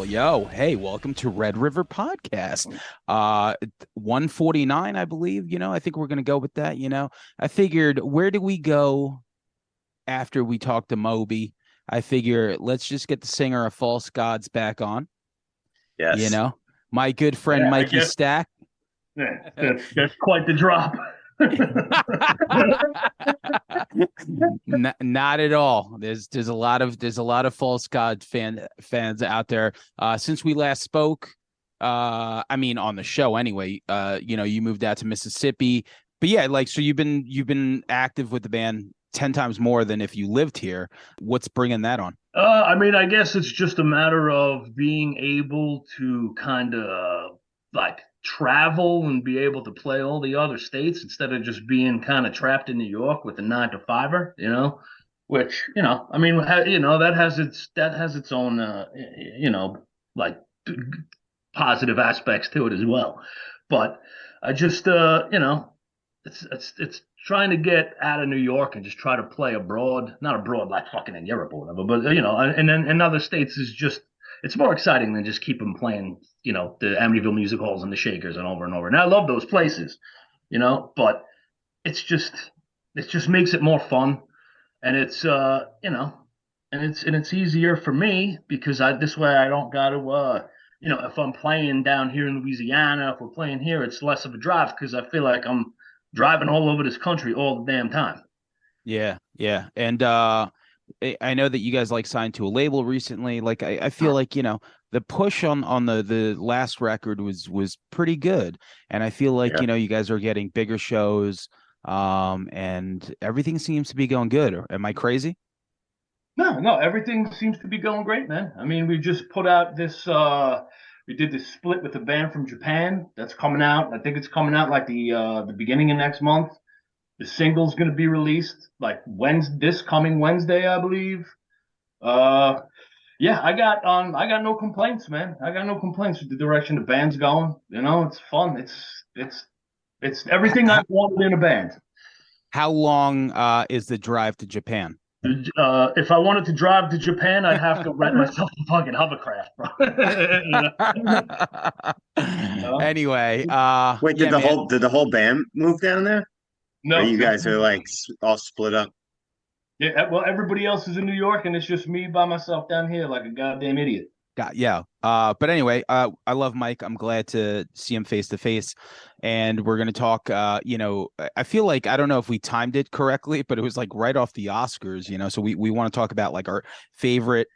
Well, yo, hey, welcome to Red River Podcast. 149, I believe, I think we're gonna go with that. I figured, where do we go after we talk to Moby? I figure let's just get the singer of False Gods back on, you Yes. know. My good friend Yeah, I Mikey guess Stack. that's quite the drop. Not at all. There's a lot of False God fans out there. Since we last spoke, I mean on the show anyway. You moved out to Mississippi, but yeah, like so you've been active with the band 10 times more than if you lived here. What's bringing that on? I mean, I guess it's just a matter of being able to kind of like travel and be able to play all the other states instead of just being kind of trapped in New York with a 9 to 5er. Which I mean, that has its own, like positive aspects to it as well. But I just, it's trying to get out of New York and just try to play abroad, not abroad like fucking in Europe or whatever, but and then in other states is just it's more exciting than just keep them playing, the Amityville music halls and the Shakers and over and over. And I love those places, but it's just it just makes it more fun, and it's easier for me because I this way I don't got to if I'm playing down here in Louisiana, if we're playing here, it's less of a drive because I feel like I'm driving all over this country all the damn time. Yeah, yeah. And I know that you guys like signed to a label recently. Like I feel like, the push on the last record was pretty good. And I feel like, Yeah. you guys are getting bigger shows, and everything seems to be going good. Am I crazy? No, no, everything seems to be going great, man. I mean, we just put out this we did this split with a band from Japan that's coming out. I think it's coming out like the beginning of next month. The single's going to be released like this coming Wednesday, I believe. Uh yeah, I got no complaints, man. I got no complaints with the direction the band's going. It's fun. It's everything I How, wanted in a band. how long is the drive to Japan? If I wanted to drive to Japan, I'd have to rent myself a fucking hovercraft, bro. No, Anyway, Wait, yeah, man. did the whole band move down there? Or no, you just guys are like all split up? yeah. Well, everybody else is in New York, and it's just me by myself down here, like a goddamn idiot. Yeah. But anyway, I love Mike. I'm glad to see him face to face, and we're gonna talk. I feel like I don't know if we timed it correctly, but it was like right off the Oscars. So we want to talk about like our favorite,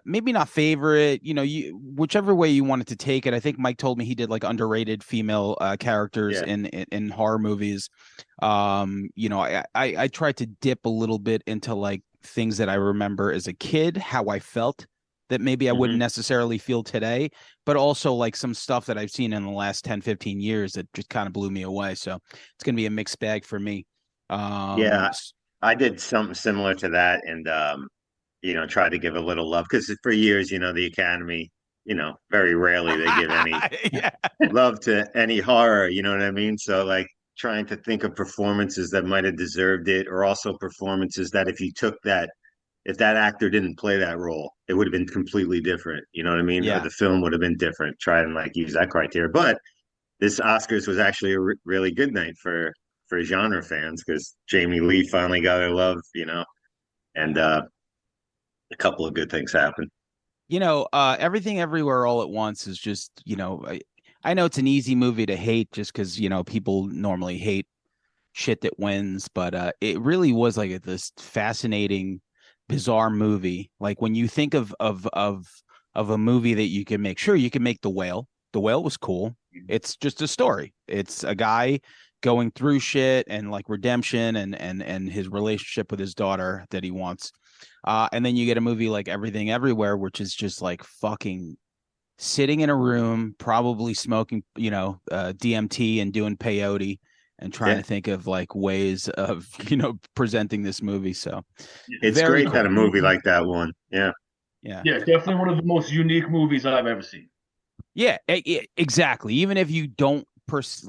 maybe not favorite. Whichever way you wanted to take it. I think Mike told me he did like underrated female characters Yeah. in horror movies. I tried to dip a little bit into like things that I remember as a kid, how I felt that maybe I wouldn't Hmm. necessarily feel today, but also like some stuff that I've seen in the last 10, 15 years that just kind of blew me away. So it's going to be a mixed bag for me. Um, Yeah, I did something similar to that and tried to give a little love because for years, the Academy, very rarely they give any yeah. love to any horror, you know what I mean? So like trying to think of performances that might have deserved it, or also performances that if that actor didn't play that role, it would have been completely different. You know what I mean? Or Yeah. the film would have been different. Try and like use that criteria. But this Oscars was actually a really good night for genre fans because Jamie Lee finally got her love, and a couple of good things happened. Everything Everywhere All at Once is just, I know it's an easy movie to hate just because, people normally hate shit that wins, but it really was like this fascinating, bizarre movie. Like when you think of a movie that you can make, sure you can make The Whale. The Whale was cool. It's just a story. It's a guy going through shit and like redemption and his relationship with his daughter that he wants. And then you get a movie like Everything Everywhere, which is just like fucking sitting in a room, probably smoking, DMT and doing peyote and trying Yeah, to think of like ways of, presenting this movie. So it's very great that a cool. movie like that won. Yeah, Yeah. Yeah, definitely one of the most unique movies I've ever seen. Yeah, exactly. Even if you don't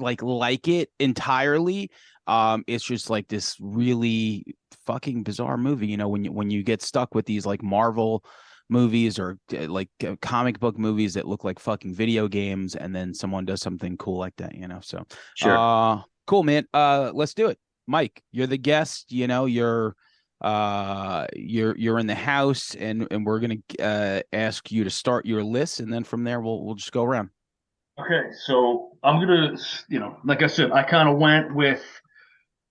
like it entirely, it's just like this really fucking bizarre movie. When you get stuck with these like Marvel movies or like comic book movies that look like fucking video games, and then someone does something cool like that, you know. So Sure. cool, man. Let's do it. Mike, you're the guest, you know, you're in the house, and we're gonna ask you to start your list, and then from there we'll just go around. Okay, so I'm gonna, like I said, I kind of went with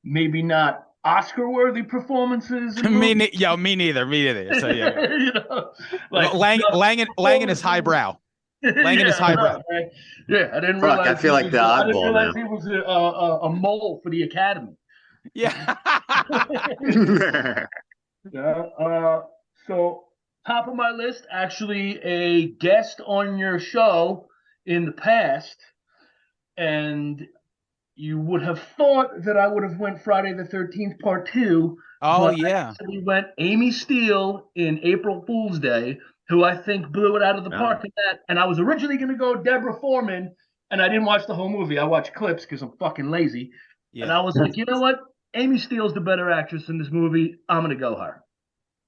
maybe not Oscar-worthy performances in movies. Me neither. So yeah, You know, like Langan is highbrow. Langan is yeah, I highbrow. know, right? Yeah, I didn't Fuck, I realize he feel like was. the I didn't oddball realize now. he was a mole for the Academy. Yeah. Yeah. So top of my list, actually, a guest on your show in the past, and you would have thought that I would have went Friday the 13th Part 2, Oh but I yeah. actually went Amy Steele in April Fool's Day, who I think blew it out of the Oh, park in that. And I was originally going to go Deborah Foreman, and I didn't watch the whole movie. I watched clips because I'm fucking lazy. And Yeah. I was like, you know what? Amy Steele's the better actress in this movie. I'm going to go her.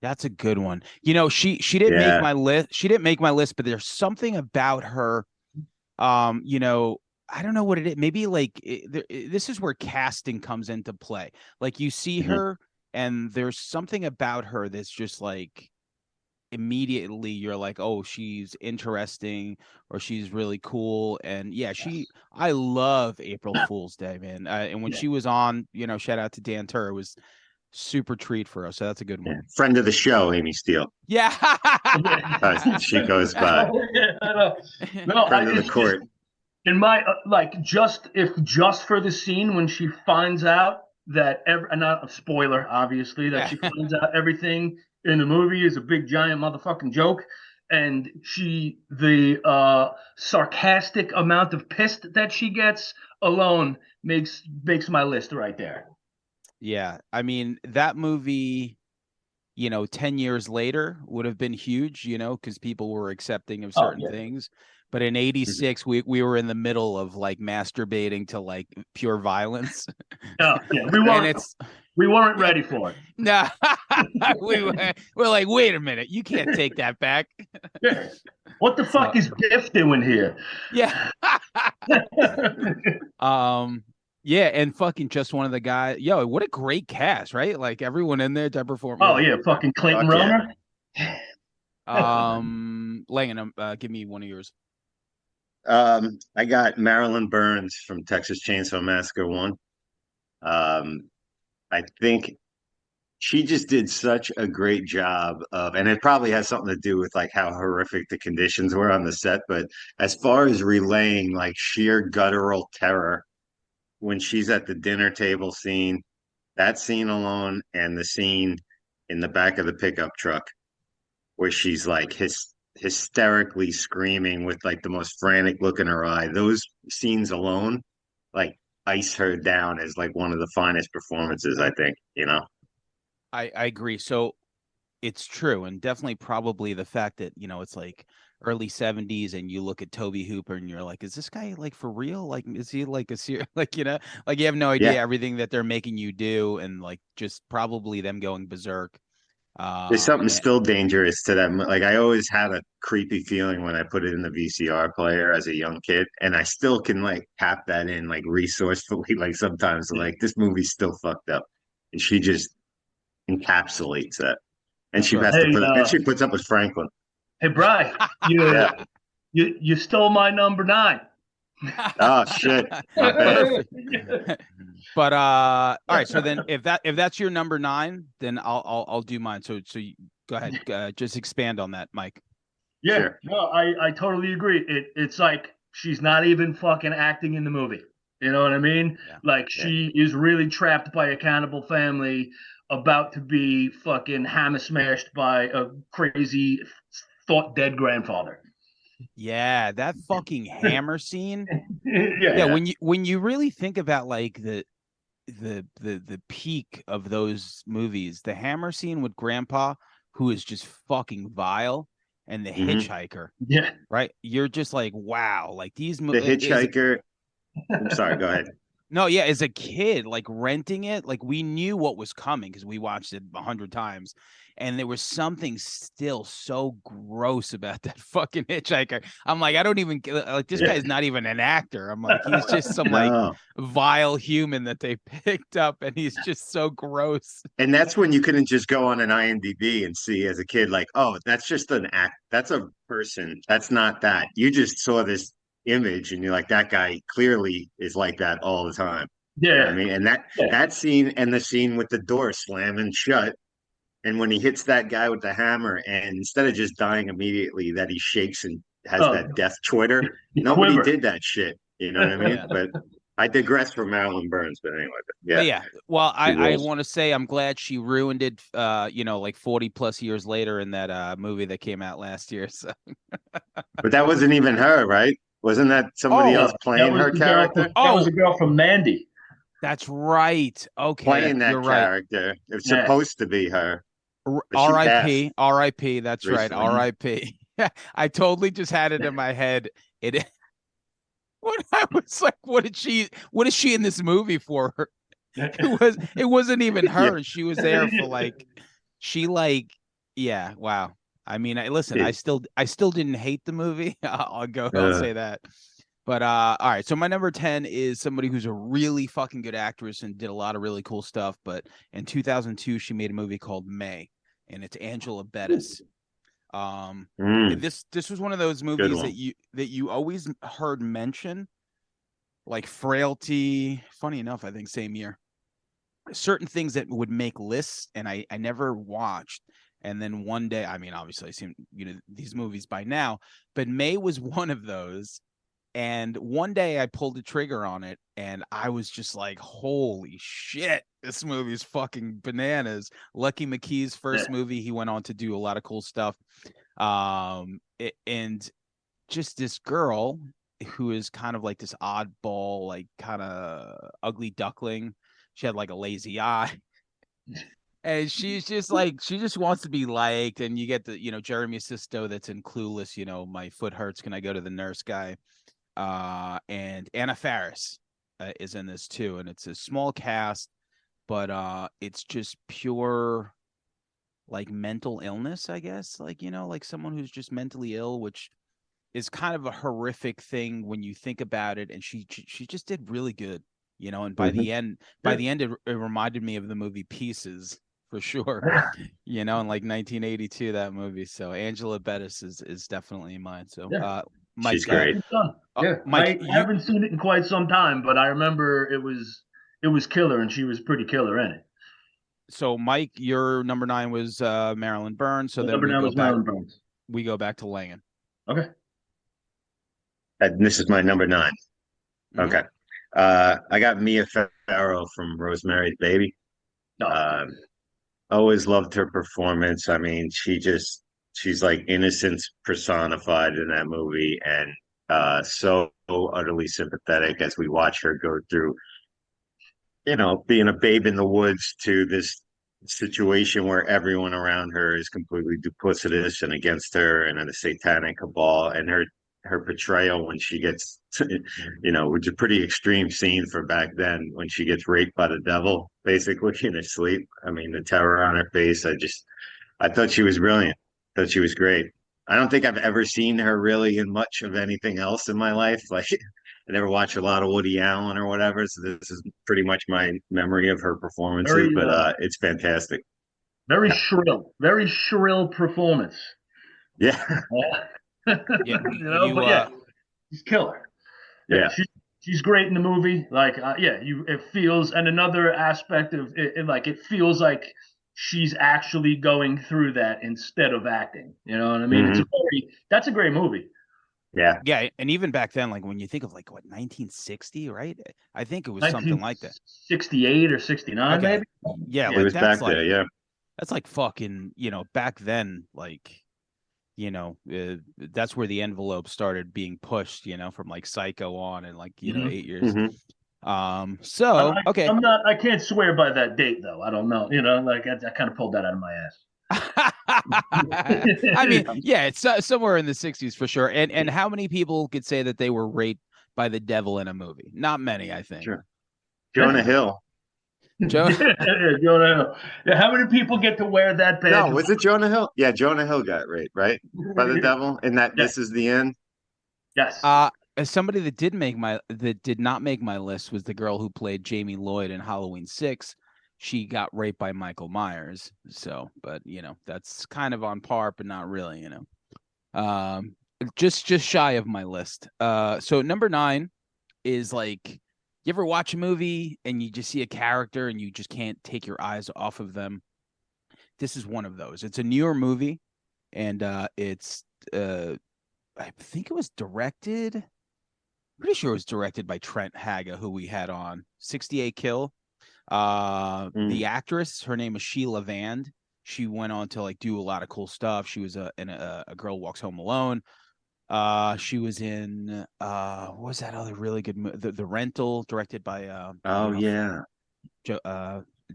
That's a good one. You know, she didn't make yeah. my list. She didn't make my list, but there's something about her. You know, I don't know what it is. Maybe like this is where casting comes into play. Like you see Mhm. her, and there's something about her that's just like immediately you're like, oh, she's interesting, or she's really cool. And yeah, Yes. I love April Fool's Day, man. And when Yeah. she was on, you know, shout out to Dan Tur, it was super treat for us. So that's a good Yeah. one. Friend of the show, Amy Steele. Yeah. She goes by. Yeah, I know. No, Friend of the it's just court. in my like just for the scene when she finds out that not a spoiler, obviously, that Yeah. she finds out everything in the movie is a big giant motherfucking joke, and the sarcastic amount of pissed that she gets alone makes my list right there. Yeah. I mean, that movie, you know, 10 years later would have been huge, you know, because people were accepting of Oh certain yeah. things. But in Mhm. '86, we were in the middle of like masturbating to like pure violence. Oh yeah. And it's We weren't ready for it. no, we're like, wait a minute, you can't take that back. Yeah. What the So fuck is Biff doing here? yeah. um yeah, and fucking just one of the guys. Yo, what a great cast, right? Like everyone in there, Deborah Form. Oh Yeah. yeah, fucking Clayton Fuck yeah. Roner. Langham, give me one of yours. I got Marilyn Burns from Texas Chainsaw Massacre 1. I think she just did such a great job of, and it probably has something to do with like how horrific the conditions were on the set, but as far as relaying like sheer guttural terror when she's at the dinner table scene, that scene alone, and the scene in the back of the pickup truck where she's like hysterically screaming with like the most frantic look in her eye, those scenes alone like ice her down as like one of the finest performances, I think, you know. I agree. So it's true, and definitely probably the fact that, you know, it's like early '70s, and you look at Toby Hooper, and you're like, is this guy like for real? Like, is he like a serious, like, you know, like you have no Yeah, idea everything that they're making you do, and like just probably them going berserk. there's something And, still dangerous to that. Like I always had a creepy feeling when I put it in the VCR player as a young kid, and I still can like tap that in like resourcefully. Like sometimes, like this movie's still fucked up, and she just encapsulates that. And that's she right. has to Hey, put, and she puts up with Franklin. hey, Bry, Yeah. you stole my number 9. Oh shit, my bad. Perfect. But all right, so then if that's your number 9, then I'll do mine. So you, go ahead, just expand on that, Mike. Yeah, Sure. no, I totally agree. It's like she's not even fucking acting in the movie. You know what I mean? Yeah. Like Yeah. she is really trapped by a cannibal family, about to be fucking hammer smashed by a crazy thought dead grandfather. Yeah, that fucking hammer scene. Yeah, Yeah. Yeah. when you really think about like the peak of those movies, the hammer scene with Grandpa, who is just fucking vile, and the Hmm. hitchhiker, Yeah. right? You're just like, wow, like these The is hitchhiker. I'm sorry. Go ahead. No, yeah, as a kid, like renting it, like we knew what was coming because we watched it 100 times, and there was something still so gross about that fucking hitchhiker. I'm like, I don't even like this Yeah. guy's not even an actor. I'm like, he's just some like No. vile human that they picked up, and he's just so gross. And that's when you couldn't just go on an IMDb and see as a kid, like, oh, that's just an act. That's a person. That's not that. You just saw this image and you're like, that guy clearly is like that all the time. You know what I Yeah, mean? And that yeah. that scene and the scene with the door slamming shut, and when he hits that guy with the hammer, and instead of just dying immediately, that he shakes and has Oh, that death Twitter. the Nobody quiver. did that shit. You know what I mean? Yeah. But I digress from Marilyn Burns. But anyway, But yeah, yeah, well, she I rules. want to say I'm glad she ruined it, like 40 plus years later in that movie that came out last year. So, But that wasn't even her, right? Wasn't that somebody oh, else No, that playing was her the girl character? from that was oh, the girl from Mandy. that's right. Okay, Yeah, Playing you're that right. character. It was yeah. supposed to be her, but she passed R.I.P. R.I.P. That's right. recently. R.I.P. I totally just had it in my head. It when I was like, what is she in this movie for? It wasn't even Yeah. her. She was there for like she like yeah, wow. I mean, listen, I still didn't hate the movie. I'll Uh, say that. But all right, so my number 10 is somebody who's a really fucking good actress and did a lot of really cool stuff, but in 2002 she made a movie called May, and it's Angela Bettis. Um mm, this was one of those good movies one. that you always heard mention, like Frailty, funny enough, I think same year. Certain things that would make lists and I never watched. And then one day, I mean, obviously I've seen, these movies by now, but May was one of those. And one day I pulled the trigger on it and I was just like, holy shit, this movie is fucking bananas. Lucky McKee's Yeah. first movie, he went on to do a lot of cool stuff. And just this girl who is kind of like this oddball, like kind of ugly duckling. She had like a lazy eye. And she's just like she just wants to be liked, and you get the Jeremy Sisto that's in Clueless. My foot hurts. Can I go to the nurse guy? And Anna Faris is in this too, and it's a small cast, but it's just pure like mental illness, I guess. Like like someone who's just mentally ill, which is kind of a horrific thing when you think about it. And she just did really good, And by Mhm. the end, Yeah. it reminded me of the movie Pieces for sure. In like 1982, that movie. So Angela Bettis is definitely mine. So Yeah. She's Mike, great. It's done. Yeah. Mike, I haven't seen it in quite some time, but I remember it was killer and she was pretty killer in it. so Mike, your number 9 was Marilyn Burns. So The then number nine was Marilyn Burns. we go back to Langan. Okay. And this is my number 9. Mhm. Okay. I got Mia Farrow from Rosemary's Baby. No. Uh, Always loved her performance. I mean, she's like innocence personified in that movie, and so utterly sympathetic as we watch her go through, being a babe in the woods to this situation where everyone around her is completely duplicitous and against her and in a satanic cabal, and her portrayal when she gets which is a pretty extreme scene for back then when she gets raped by the devil basically in her sleep. I mean, the terror on her face. I thought she was brilliant. Thought she was great. I don't think I've ever seen her really in much of anything else in my life. Like, I never watched a lot of Woody Allen or whatever, so this is pretty much my memory of her performances. Very But it's fantastic. very shrill performance. Yeah, Yeah, But yeah, she's killer. Yeah, yeah. she's great in the movie. Like, yeah, it feels, and another aspect of it, like it feels like she's actually going through that instead of acting. You know what I mean? Hmm. That's a great movie. Yeah, yeah, and even back then, like when you think of like what 1960, right? I think it was something like that. 1968 or 69, Okay, maybe. yeah, it like was back there. Yeah. that's like fucking back then, like that's where the envelope started being pushed, from like Psycho on, and like Mhm. 8 years. Hmm. So okay. I'm not. I can't swear by that date though. I don't know. Like I kind of pulled that out of my ass. I mean, yeah, it's somewhere in the 60s for sure. And how many people could say that they were raped by the devil in a movie? Not many, I think. Sure. Jonah Hill. Joe. Yeah, how many people get to wear that badge? No, was it Jonah Hill? Yeah, Jonah Hill got raped, right? By the devil. And that Yeah. this is the end. Yes. As somebody that did not make my list was the girl who played Jamie Lloyd in Halloween 6. She got raped by Michael Myers. So, but that's kind of on par, but not really. Just shy of my list. So number 9 is like, you ever watch a movie and you just see a character and you just can't take your eyes off of them? This is one of those. It's a newer movie, and it's I think it was directed. Pretty sure it was directed by Trent Haga, who we had on 68 Kill. The actress, her name is Sheila Vand. She went on to like do a lot of cool stuff. She was in a Girl Walks Home Alone. She was in what was that other really good movie? The Rental, directed by Yeah.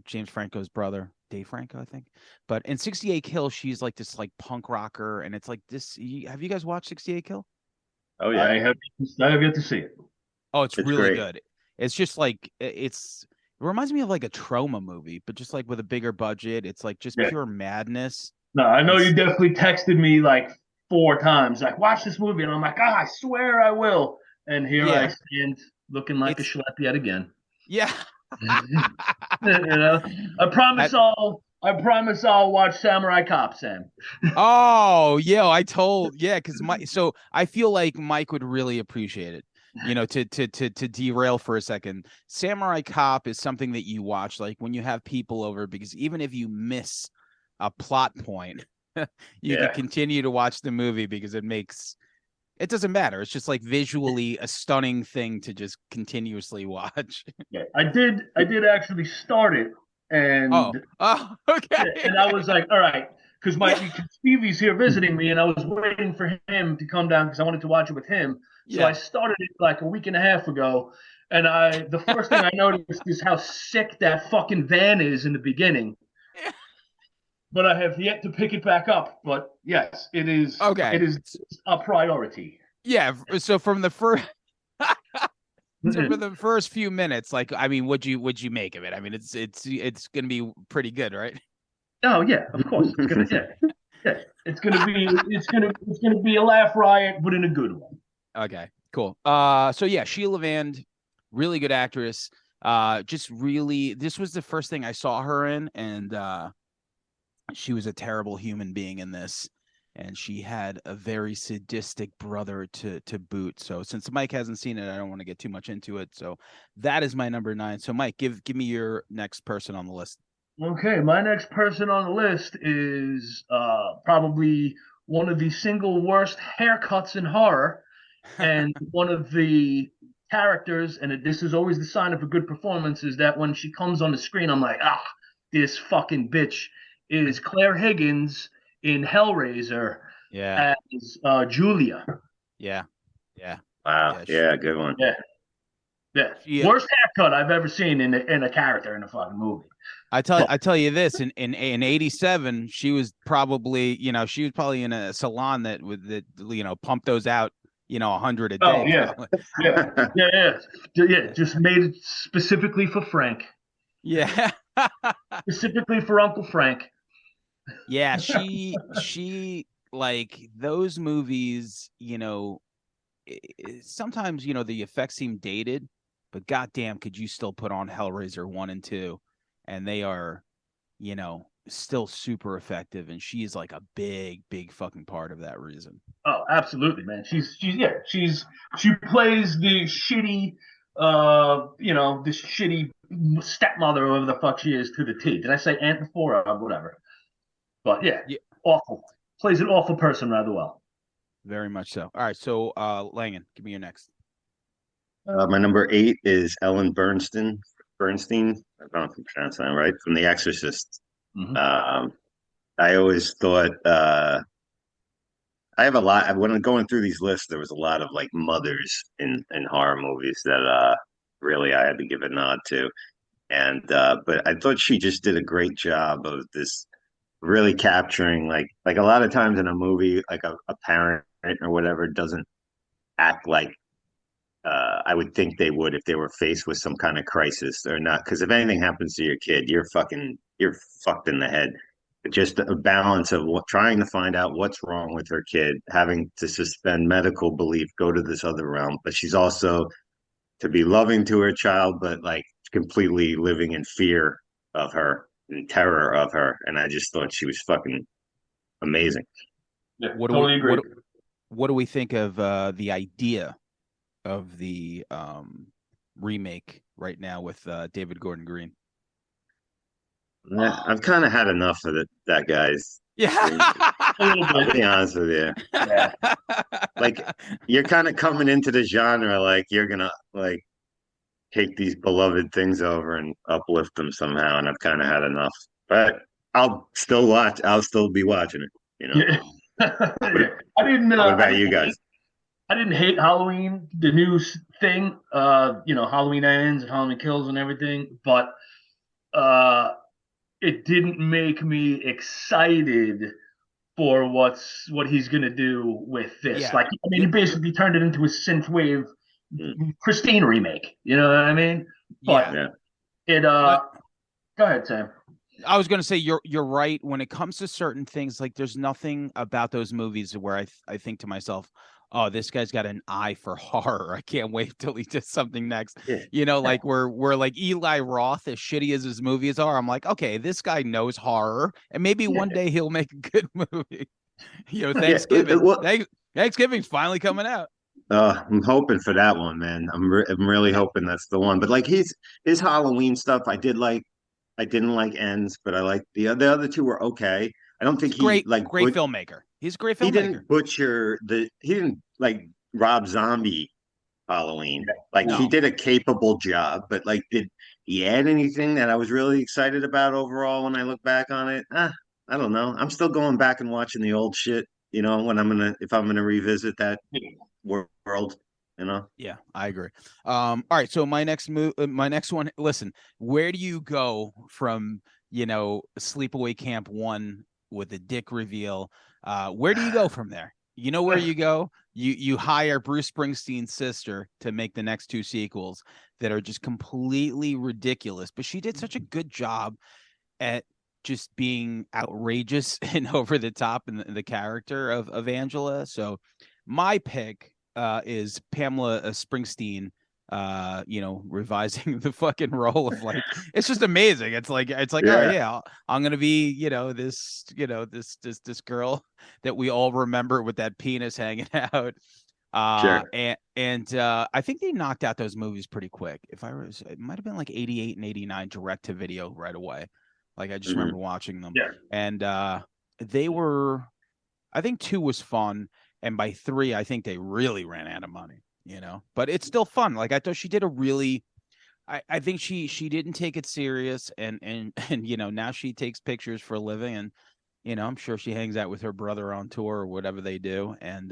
James Franco's brother, Dave Franco, I think. But in 68 Kill, she's like this like punk rocker, and it's like this. Have you guys watched 68 Kill? Oh yeah. I have yet to see it. Oh, it's really great. good. It's just like it reminds me of like a trauma movie, but just like with a bigger budget. It's like just pure madness. No, I know you definitely texted me like 4 times, like, watch this movie, and I'm like, I swear I will. And here I stand looking like a schlep yet again. Yeah. I promise I'll watch Samurai Cop, Sam. Oh, yeah, because so I feel like Mike would really appreciate it. To derail for a second, Samurai Cop is something that you watch like when you have people over, because even if you miss a plot point, you can continue to watch the movie because it doesn't matter. It's just like visually a stunning thing to just continuously watch. Yeah, I did actually start it, and okay. And I was like, all right, because Stevie's here visiting me, and I was waiting for him to come down because I wanted to watch it with him. So I started it like a week and a half ago, and the first thing I noticed is how sick that fucking van is in the beginning. But I have yet to pick it back up. But yes, it is. Okay. It is a priority. Yeah. So from the first. So for the first few minutes, like, I mean, would you make of it? I mean, it's gonna be pretty good, right? Oh yeah, of course. It's gonna be a laugh riot, but in a good one. Okay, cool. So yeah, Sheila Vand, really good actress. Just really, this was the first thing I saw her in, and she was a terrible human being in this, and she had a very sadistic brother to boot. So since Mike hasn't seen it, I don't want to get too much into it. So that is my number 9. So Mike, give me your next person on the list. Okay, my next person on the list is probably one of the single worst haircuts in horror, and one of the characters, and this is always the sign of a good performance, is that when she comes on the screen, I'm like, this fucking bitch, is Claire Higgins in Hellraiser as Julia. Yeah. Wow. Yeah, good one. Yeah. Worst haircut I've ever seen in a character in a fucking movie. I tell you this, in 87, she was probably in a salon that pumped those out, 100 a day. Yeah. Just made it specifically for Frank. Yeah. Specifically for Uncle Frank. Yeah, she like those movies, sometimes, the effects seem dated, but goddamn, could you still put on Hellraiser 1 and 2, and they are, still super effective, and she's like a big fucking part of that reason. Oh, absolutely, man. She plays the shitty this shitty stepmother, whoever the fuck she is, to the T. Did I say aunt before or whatever? But yeah, awful. Plays an awful person rather well. Very much so. All right, so Langan, give me your next. My number 8 is Ellen Bernstein. I don't know if I'm pronouncing that right, from The Exorcist. Mm-hmm. I always thought I have a lot. When I'm going through these lists, there was a lot of like mothers in horror movies that really I had to give a nod to. And but I thought she just did a great job of this, really capturing like a lot of times in a movie, like a parent or whatever doesn't act like I would think they would if they were faced with some kind of crisis or not. Because if anything happens to your kid, you're fucked in the head. Just a balance of trying to find out what's wrong with her kid, having to suspend medical belief, go to this other realm, but she's also to be loving to her child, but like completely living in fear of her and terror of her. And I just thought she was fucking amazing. Yeah, What do we totally agree. what do we think of the idea of the remake right now with David Gordon Green? I've kind of had enough of that guy's. Yeah. A little I'll bit. be honest with you. Yeah. Like you're kind of coming into the genre like you're gonna like take these beloved things over and uplift them somehow, and I've kind of had enough. But I'll still watch. I'll still be watching it. You know. Yeah. What, Yeah. I didn't. what I about you didn't guys? hate. I didn't hate Halloween, the new thing. Halloween Ends and Halloween Kills and everything, but uh, it didn't make me excited for what he's gonna do with this. Yeah. Like, I mean, he basically turned it into a synthwave Mm, Christine remake. You know what I mean? But Yeah. yeah, it. I, Go ahead, Sam. I was going to say you're right when it comes to certain things. Like there's nothing about those movies where I think to myself, oh, this guy's got an eye for horror. I can't wait till he does something next. yeah, Like we're like Eli Roth, as shitty as his movies are. I'm like, okay, this guy knows horror, and maybe one yeah. day he'll make a good movie. Yeah. Thanksgiving. Well, Thanksgiving's finally coming out. I'm hoping for that one, man. I'm really hoping that's the one. But like his Halloween stuff, I did like. I didn't like Ends, but I like the other two were okay. I don't He's think a he great, like great filmmaker. He's a great he filmmaker. didn't butcher he didn't like Rob Zombie Halloween. Like he No. did a capable job, but like did he add anything that I was really excited about overall when I look back on it? I don't know. I'm still going back and watching the old shit, when if I'm gonna revisit that world, you know. Yeah, I agree. All right. So my next one. Listen, where do you go from Sleepaway Camp 1 with a dick reveal? Where do you go from there? You know where you go. You hire Bruce Springsteen's sister to make the next two sequels that are just completely ridiculous, but she did such a good job at just being outrageous and over the top in the character of Angela. So my pick is Pamela Springsteen, revising the fucking role of like it's just amazing. It's like oh Yeah, yeah, I'm gonna be this girl that we all remember with that penis hanging out. sure. And I think they knocked out those movies pretty quick. If I was, it might have been like 88 and 89 direct to video right away. Like I just remember Hmm. watching them, Yeah. and they were. I think 2 was fun, and by 3, I think they really ran out of money. But it's still fun. Like I thought she did a really. I think she didn't take it serious, and now she takes pictures for a living, and I'm sure she hangs out with her brother on tour or whatever they do. And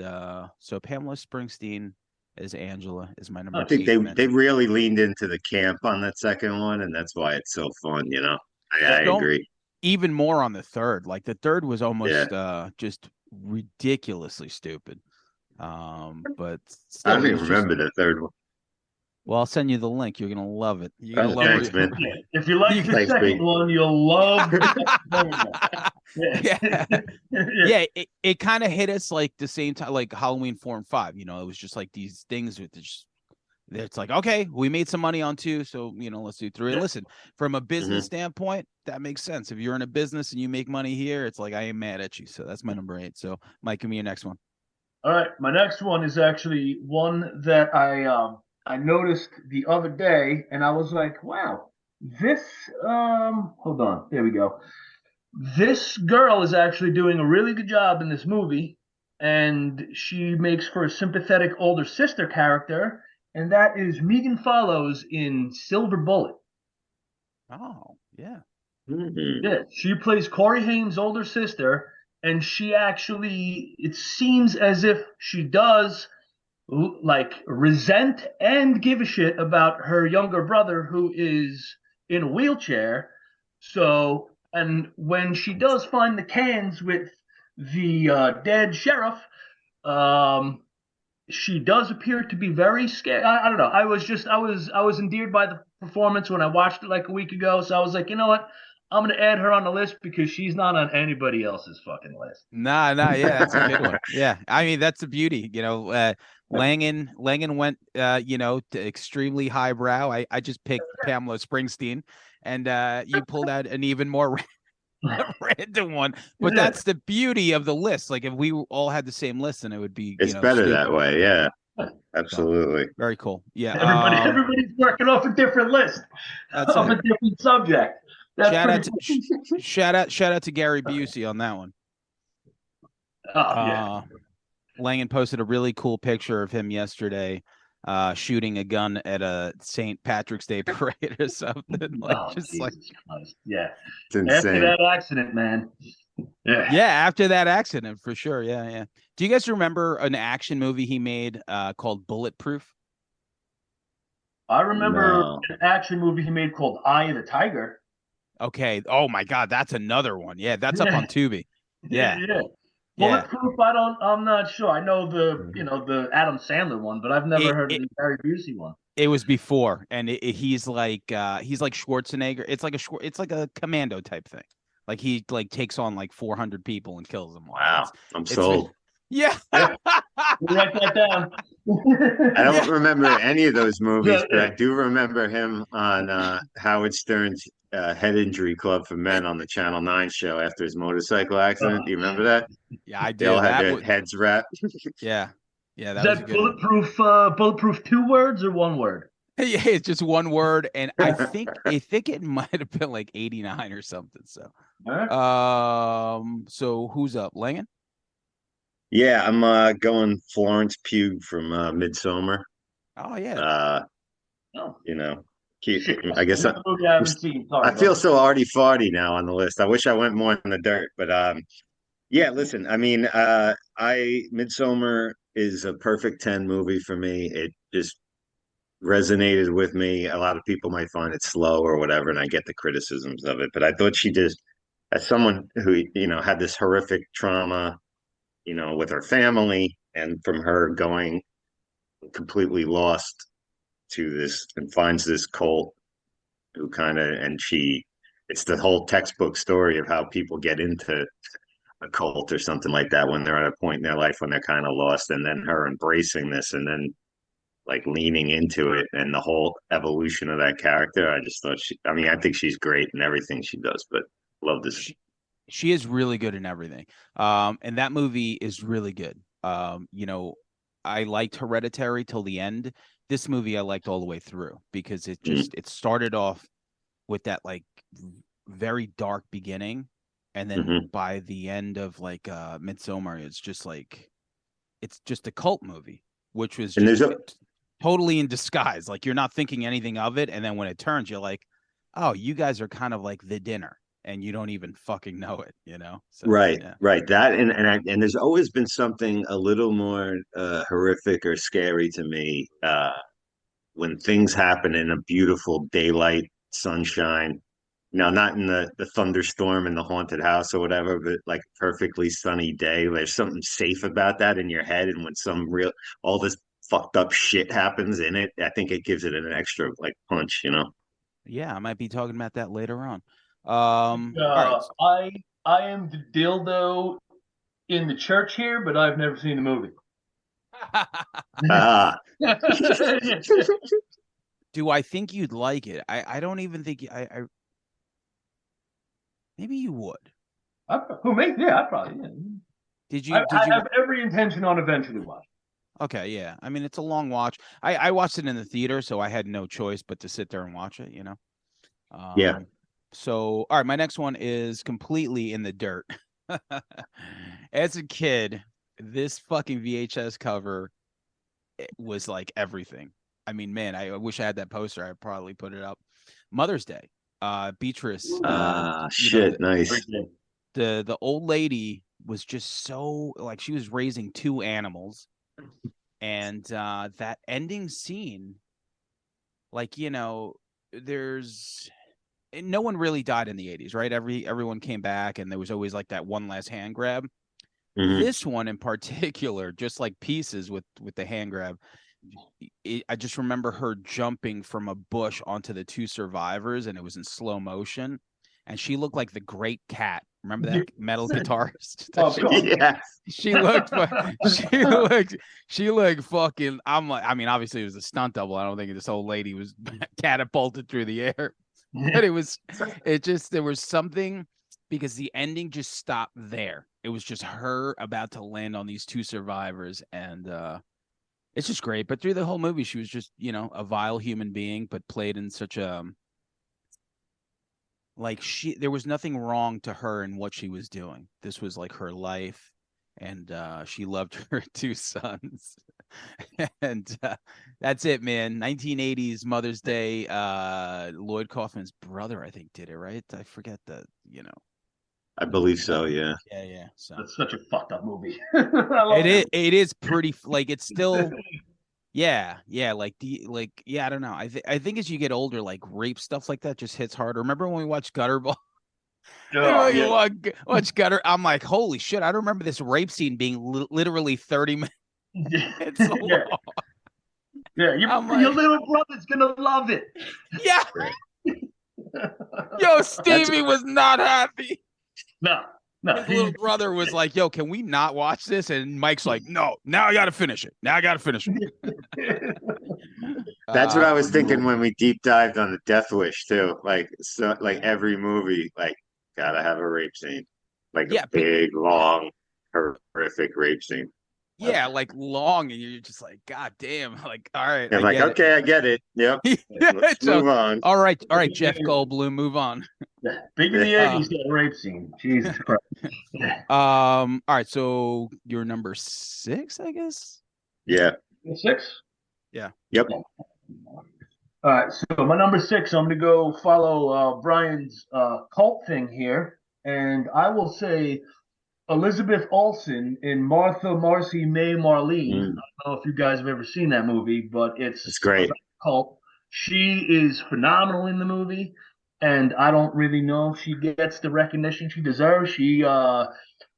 so Pamela Springsteen as Angela is my I number think 8 they mention. really leaned into the camp on that second one, and that's why it's so fun, you know. I Don't agree. even more on the third. Like the third was Yeah. almost just ridiculously stupid. But I still, don't it even was just. remember the third one. Well, I'll send you the link. You're gonna love it. You're gonna Oh, love thanks, man. Yeah. If you like the Thanks, second B. one, you'll love the third one. Yeah. Yeah. Yeah. Yeah, it kind of hit us like the same time, like Halloween 4 and 5. It was just like these things with just it's like, okay, we made some money on 2, so let's do 3. And Yeah. listen, from a business Hmm. standpoint, that makes sense. If you're in a business and you make money here, it's like I ain't mad at you. So that's my number 8. So Mike, give me your next one. All right. My next one is actually one that I noticed the other day, and I was like, wow, this hold on, there we go. This girl is actually doing a really good job in this movie, and she makes for a sympathetic older sister character, and that is Megan Follows in Silver Bullet. Oh, yeah. Hmm. Yeah, she plays Corey Haim's older sister, and she actually, it seems as if she does like resent and give a shit about her younger brother who is in a wheelchair. So, and when she does find the cans with the dead sheriff, um, she does appear to be very scared. I don't know. I was endeared by the performance when I watched it like a week ago. So I was like, you know what? I'm gonna add her on the list because she's not on anybody else's fucking list. Nah, yeah, that's a good one. Yeah, I mean that's the beauty, Langan went, to extremely highbrow. I just picked Pamela Springsteen, and you pulled out an even more random one. But Yeah. that's the beauty of the list. Like if we all had the same list, then it would be, It's better that stupid. way. Yeah, So absolutely. very cool. Yeah. Everybody's working off a different list That's of it. a different subject. That's Shout out pretty to cool. shout out to Gary Busey on that one. Oh yeah. Langan posted a really cool picture of him yesterday, shooting a gun at a St. Patrick's Day parade or something. Like Oh just like Jesus Christ. Yeah. It's After insane. that accident, man. Yeah. yeah, after that accident for sure. Yeah. Do you guys remember an action movie he made called Bulletproof? I remember No. an action movie he made called Eye of the Tiger. Okay. Oh my God, that's another one. Yeah, that's up Yeah. on Tubi. Yeah. Yeah. Yeah. Bulletproof, I'm not sure. I know the Adam Sandler one, but I've never It heard of it, the Gary Busey one. it was before, and he's like Schwarzenegger. It's like a commando type thing. Like he like takes on like 400 people and kills them all. Wow, I'm It's sold. yeah. Yeah. Write that down. I don't remember any of those movies, Yeah, but yeah. I do remember him on Howard Stern's Head Injury Club for Men on the Channel 9 show after his motorcycle accident. Do you remember that? Yeah, I They all do. had That their would heads wrapped. yeah. Yeah, Is that was a that good one. bulletproof 2 words or one word? Yeah, it's just one word, and I think it might have been like 89 or something. So Huh? so who's up? Langan? Yeah, I'm going Florence Pugh from Midsummer. Oh yeah. Uh, No. you know, keep, Shit. I guess Another movie I haven't seen. Sorry, I feel bro. so arty farty now on the list. I wish I went more in the dirt, but yeah, listen, I mean, I Midsummer is a perfect 10 movie for me. It just resonated with me. A lot of people might find it slow or whatever, and I get the criticisms of it, but I thought she just, as someone who, had this horrific trauma, with her family, and from her going completely lost to this and finds this cult who kind of, and it's the whole textbook story of how people get into a cult or something like that when they're at a point in their life when they're kind of lost, and then her embracing this and then like leaning into it and the whole evolution of that character. I just thought I mean, I think she's great in everything she does, but love this. She is really good in everything. And that movie is really good. I liked Hereditary till the end. This movie I liked all the way through because it started off with that like very dark beginning, and then by the end of like Midsummer, it's just a cult movie, which was just totally in disguise. Like you're not thinking anything of it, and then when it turns, you're like, oh, you guys are kind of like the dinner, and you don't even fucking know it, So, Right, yeah. right. That and there's always been something a little more horrific or scary to me when things happen in a beautiful daylight, sunshine. Not in the thunderstorm in the haunted house or whatever, but like perfectly sunny day. There's something safe about that in your head, and when all this fucked up shit happens in it, I think it gives it an extra like punch. Yeah, I might be talking about that later on. All right. I am the dildo in the church here, but I've never seen the movie. Ah. Do I think you'd like it? I don't even think I maybe you would. Who me? Yeah, I probably. Yeah. Did you I have every intention on eventually watching. Okay, yeah. I mean, it's a long watch. I watched it in the theater, so I had no choice but to sit there and watch it, Yeah. So, all right, my next one is completely in the dirt. As a kid, this fucking VHS cover was like everything. I mean, man, I wish I had that poster. I'd probably put it up. Mother's Day. Beatrice. Shit, nice. The old lady was just so like she was raising two animals, and that ending scene, like there's no one really died in the 80s, right? Everyone came back, and there was always like that one last hand grab. Mhm. This one in particular, just like Pieces with the hand grab, I just remember her jumping from a bush onto the two survivors, and it was in slow motion, and she looked like the Great Cat. Remember that metal guitarist? Of course. Yes. She looked, she looked, she looked fucking. I'm like, I mean, obviously it was a stunt double. I don't think this old lady was catapulted through the air, but there was something, because the ending just stopped there. It was just her about to land on these two survivors, and it's just great. But through the whole movie, she was just, a vile human being, but played in such a, like, there was nothing wrong to her in what she was doing. This was like her life, and she loved her two sons. And that's it, man. 1980s Mother's Day. Lloyd Kaufman's brother, I think, did it, right? I forget I believe so. Yeah. yeah. So That's such a fucked up movie. I love that. it is pretty, like, it's still. Yeah, I don't know. I think as you get older, like, rape stuff like that just hits harder. Remember when we watched Gutterball? Oh, yeah. Watch Gutter. I'm like, holy shit! I don't remember this rape scene being literally 30 minutes Yeah. long. Yeah, I'm your like, little brother's gonna love it. yeah. Yo, Stevie was not happy. No, His little brother was like, yo, can we not watch this? And Mike's like, no, now I gotta finish it. That's what I was thinking when we deep dived on the Death Wish too. Like, so, like every movie, like, gotta have a rape scene, like a Yeah, big, long, horrific rape scene. yeah, like long, and you're just like, God damn, like, all right, And I like, get okay, I get it. Yep. it. Let's So, move on. all right, Jeff Goldblum, move on. Big in the 80s, that rape scene. Jesus Christ. All right, so you're number 6, I guess. Yeah. 6? Yeah. Yep. All right, so my number 6, I'm going to go follow Brian's cult thing here. And I will say Elizabeth Olsen in Martha, Marcy, May, Marlene. I don't know if you guys have ever seen that movie, but It's great. cult. She is phenomenal in the movie, and I don't really know if she gets the recognition she deserves. She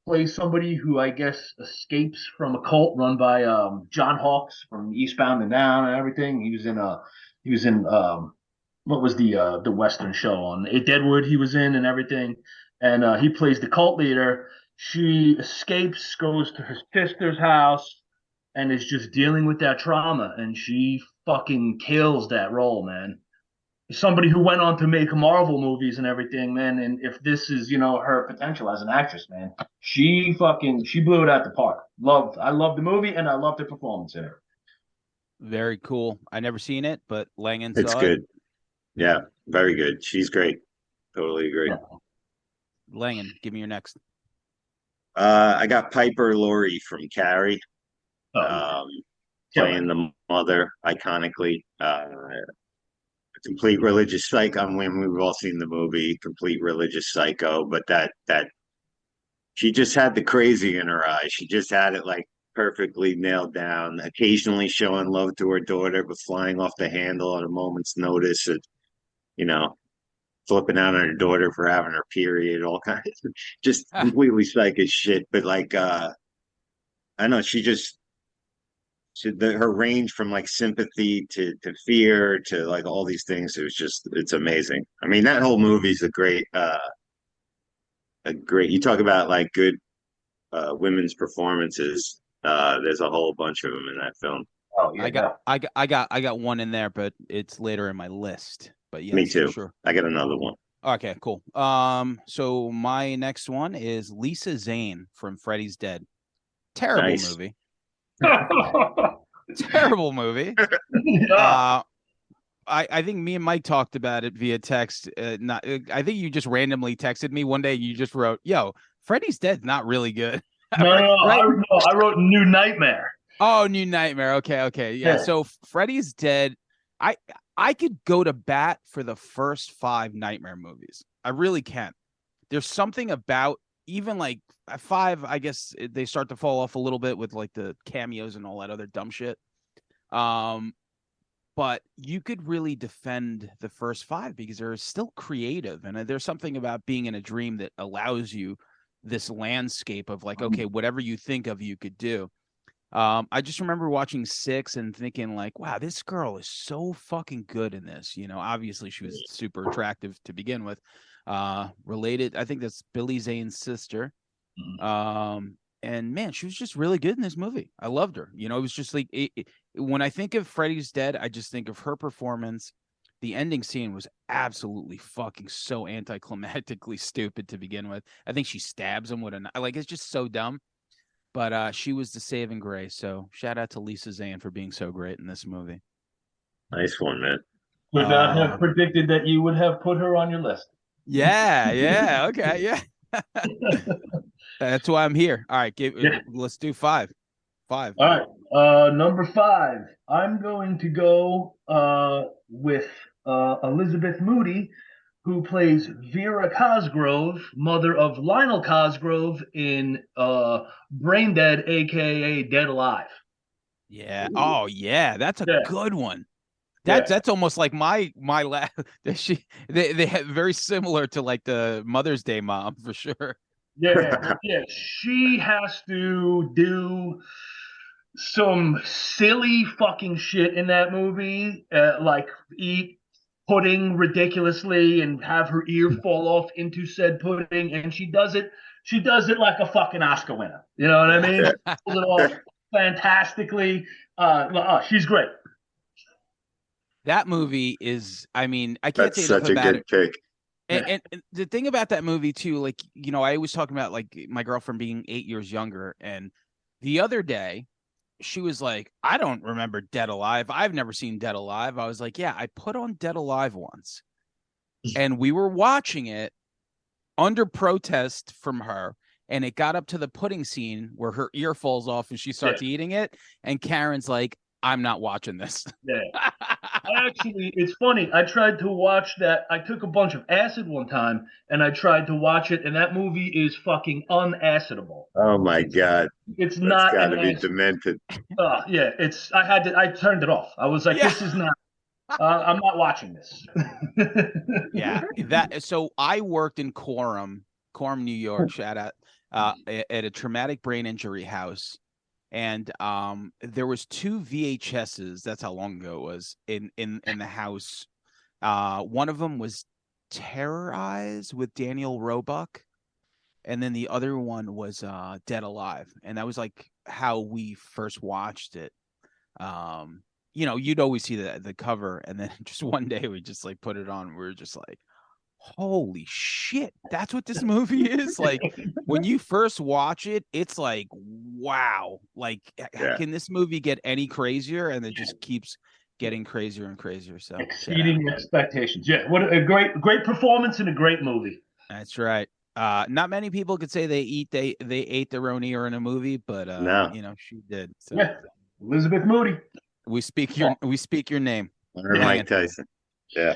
plays somebody who I guess escapes from a cult run by John Hawkes from Eastbound and Down and everything. He was in what was the Western show on Deadwood he was in and everything, and he plays the cult leader. She escapes, goes to her sister's house, and is just dealing with that trauma, and she fucking kills that role, man. Somebody who went on to make Marvel movies and everything, man. And if this is, her potential as an actress, man, she blew it out the park. I loved the movie, and I loved the performance in it. Very cool. I never seen it, but Langan It's saw it. good. Yeah. Very good. She's great. Totally agree. Yeah. Langan, give me your next. I got Piper Laurie from Carrie, Oh, playing the mother iconically. Complete religious psycho. I mean, we've all seen the movie, complete religious psycho, but that she just had the crazy in her eyes. She just had it like perfectly nailed down. Occasionally showing love to her daughter, but flying off the handle at a moment's notice. You know, flipping out on her daughter for having her period, all kinds of just completely psychic shit. But like, I know her range from like sympathy to fear to like all these things. It's amazing. I mean, that whole movie's a great. You talk about like good women's performances. There's a whole bunch of them in that film. Oh yeah, I got one in there, but it's later in my list. But yes, Me too. for sure. I got another one. Okay, cool. So my next one is Lisa Zane from Freddy's Dead. Terrible Nice. movie. Terrible movie. yeah. I think me and Mike talked about it via text. I think you just randomly texted me one day. You just wrote, "Yo, Freddy's Dead, not really good." No, right? I wrote New Nightmare. Oh, New Nightmare. Okay, yeah. So Freddy's Dead. I could go to bat for the first 5 Nightmare movies. I really can. There's something about even like 5. I guess they start to fall off a little bit with like the cameos and all that other dumb shit. But you could really defend the first 5 because they're still creative, and there's something about being in a dream that allows you this landscape of like, okay, whatever you think of, you could do. I just remember watching Six and thinking like, wow, this girl is so fucking good in this. You know, obviously she was super attractive to begin with. Related, I think that's Billy Zane's sister. And man, she was just really good in this movie. I loved her. You know, it was just like when I think of Freddy's Dead, I just think of her performance. The ending scene was absolutely fucking so anticlimactically stupid to begin with. I think she stabs him with like it's just so dumb. But she was the saving grace. So shout out to Lisa Zane for being so great in this movie. Nice one, man. Could not have predicted that you would have put her on your list. Yeah, okay, yeah. That's why I'm here. All right, let's do five. All right, number 5. I'm going to go with Elizabeth Moody, who plays Vera Cosgrove, mother of Lionel Cosgrove in Brain Dead, aka Dead Alive. Yeah. Ooh. Oh yeah, that's a good one. That's almost like my they have very similar to like the Mother's Day mom for sure. Yeah. She has to do some silly fucking shit in that movie, like eat pudding ridiculously and have her ear fall off into said pudding, and she does it like a fucking Oscar winner. You know what I mean? Pulls it off fantastically. She's great. That movie is, I mean, I can't say such a good pick. And the thing about that movie too, like, you know, I always talk about like my girlfriend being 8 years younger, and the other day she was like, I don't remember Dead Alive. I've never seen Dead Alive. I was like, yeah, I put on Dead Alive once. And we were watching it under protest from her. And it got up to the pudding scene where her ear falls off and she starts eating it. And Karen's like, I'm not watching this. Yeah. Actually, it's funny. I tried to watch that. I took a bunch of acid one time and I tried to watch it, and that movie is fucking unacidable. Oh my God. It's not got to be demented. Yeah, I turned it off. I was like, this is not I'm not watching this. So I worked in Quorum, New York, shout out, at a traumatic brain injury house. And there was 2 VHSs. That's how long ago it was in the house. One of them was Terror Eyes with Daniel Roebuck, and then the other one was Dead Alive. And that was like how we first watched it. You know, you'd always see the cover, and then just one day we just like put it on. We were just like, holy shit, that's what this movie is. Like when you first watch it, it's like, wow, like can this movie get any crazier? And it just keeps getting crazier and crazier. So exceeding expectations. Yeah, what a great performance in a great movie. That's right. Not many people could say they ate their own ear in a movie, but no. You know, she did. So yeah, Elizabeth Moody. We speak your name. Mike Tyson. Yeah.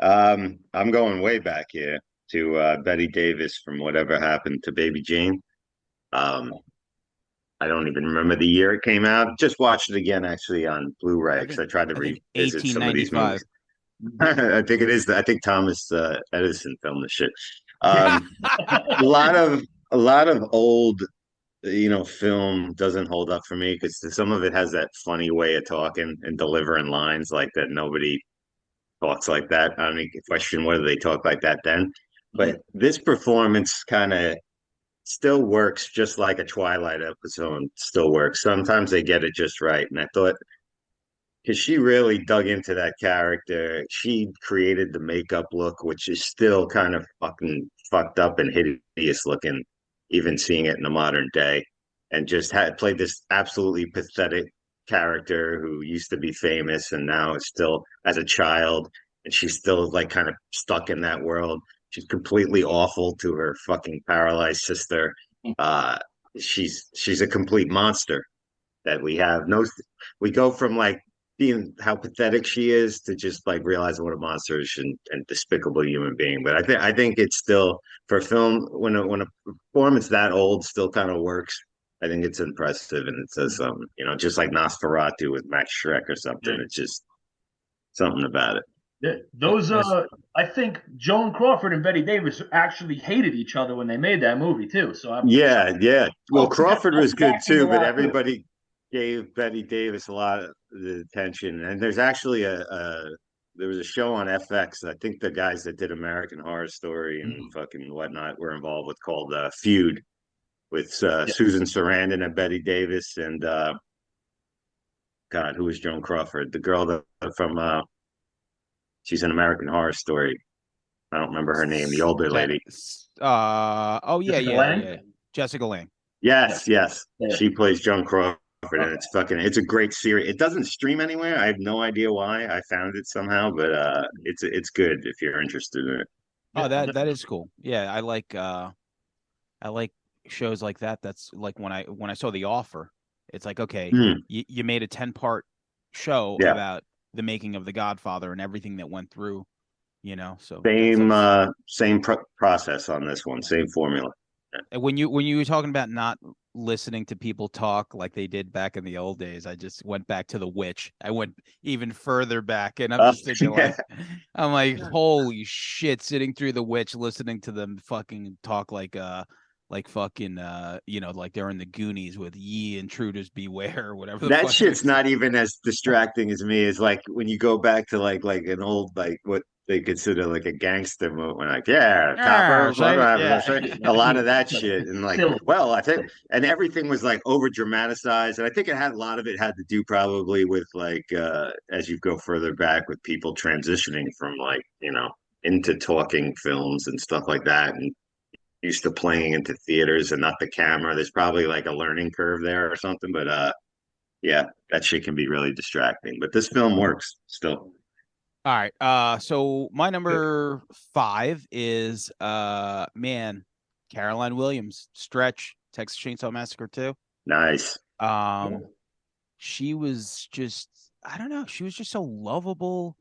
I'm going way back here to Betty Davis from Whatever Happened to Baby Jane. I don't even remember the year it came out. Just watched it again actually on Blu-ray because I tried to revisit some of these movies. I think it is. I think Thomas Edison filmed the shit. A lot of old, you know, film doesn't hold up for me because some of it has that funny way of talking and delivering lines like that nobody talks like that. I mean, question whether they talk like that then. But this performance kind of still works just like a Twilight episode still works. Sometimes they get it just right. And I thought, because she really dug into that character, she created the makeup look, which is still kind of fucking fucked up and hideous looking, even seeing it in the modern day. And just had played this absolutely pathetic character who used to be famous and now is still as a child, and she's still like kind of stuck in that world. She's completely awful to her fucking paralyzed sister. She's a complete monster that we go from like being how pathetic she is to just like realizing what a monster is and despicable human being. But I think it's still for film when a performance that old still kind of works. I think it's impressive, and it says something, you know, just like Nosferatu with Max Schreck or something. It's just something about it. Those As I think Joan Crawford and Betty Davis actually hated each other when they made that movie too. So I'm Yeah. Well, oh, Crawford was good backing too, her but out too. everybody gave Betty Davis a lot of the attention. And there's actually a there was a show on FX. I think the guys that did American Horror Story and Mhm. fucking whatnot were involved with called Feud with Yeah. Susan Sarandon and Betty Davis and God, who was Joan Crawford? The girl that from she's an American Horror Story. I don't remember her name. The older that, lady. oh yeah, Jessica yeah, Lange. yeah. Jessica Lange. Yeah. Yes. Yeah. She plays Joan Crawford, and Okay. it's a great series. It doesn't stream anywhere. I have no idea why. I found it somehow, but it's good if you're interested in it. Oh, Yeah. that is cool. Yeah, I like shows like that. That's like when I saw The Offer, it's like, okay, Hmm. you made a 10-part show Yeah, about the making of The Godfather and everything that went through, So that's same process on this one, same formula. when you were talking about not listening to people talk like they did back in the old days, I just went back to The Witch. I went even further back, and I'm just thinking Yeah, like, I'm like, holy shit, sitting through The Witch, listening to them fucking talk like fucking like they're in the Goonies with "Ye intruders beware" or whatever the that fuck they shit's say. not even as distracting as me as like when you go back to like an old like what they consider like a gangster movie, like yeah, Yeah, copper, blah, say blah, blah, yeah. blah. A lot of that shit, and like, Silver. well, I think, and everything was like over dramatized, and I think it had a lot of it had to do probably with like as you go further back with people transitioning from like into talking films and stuff like that, and used to playing into theaters and not the camera. There's probably like a learning curve there or something, but yeah, that shit can be really distracting. But this film works still. All right. So my number 5 is man, Caroline Williams, Stretch, Texas Chainsaw Massacre 2. Nice. Um, she was just, I don't know, she was just so lovable.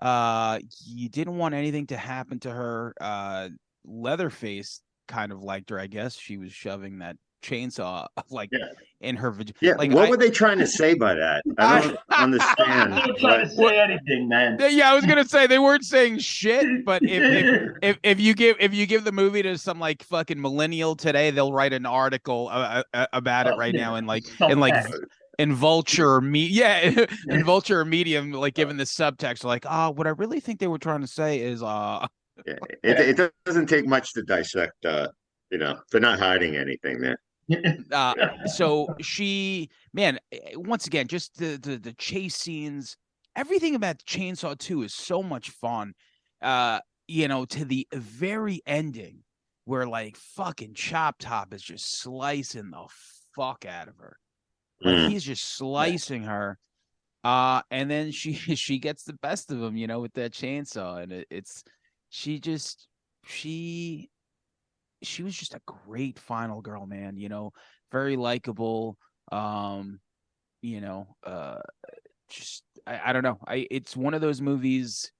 You didn't want anything to happen to her. Leatherface kind of liked her, I guess. She was shoving that chainsaw like Yeah. in her Yeah, like what were they trying to say by that? I don't I understand They were trying what. to say anything, man. Yeah, I was gonna say they weren't saying shit, but if you give the movie to some like fucking millennial today, they'll write an article about it right Yeah. now in like Subtext. in Vulture yeah in Yeah. Vulture or Medium, like given the subtext, like, oh, what I really think they were trying to say is Yeah, Yeah. it doesn't take much to dissect. They're not hiding anything there. uh so she, man, once again, just the chase scenes, everything about Chainsaw 2 is so much fun. To the very ending where like fucking Chop Top is just slicing the fuck out of her. Like Mm, he's just Yeah. slicing her. And then she she gets the best of him, with that chainsaw. And it's she just she was just a great final girl, man, very likable. Um, you know, uh just I don't know. It's one of those movies,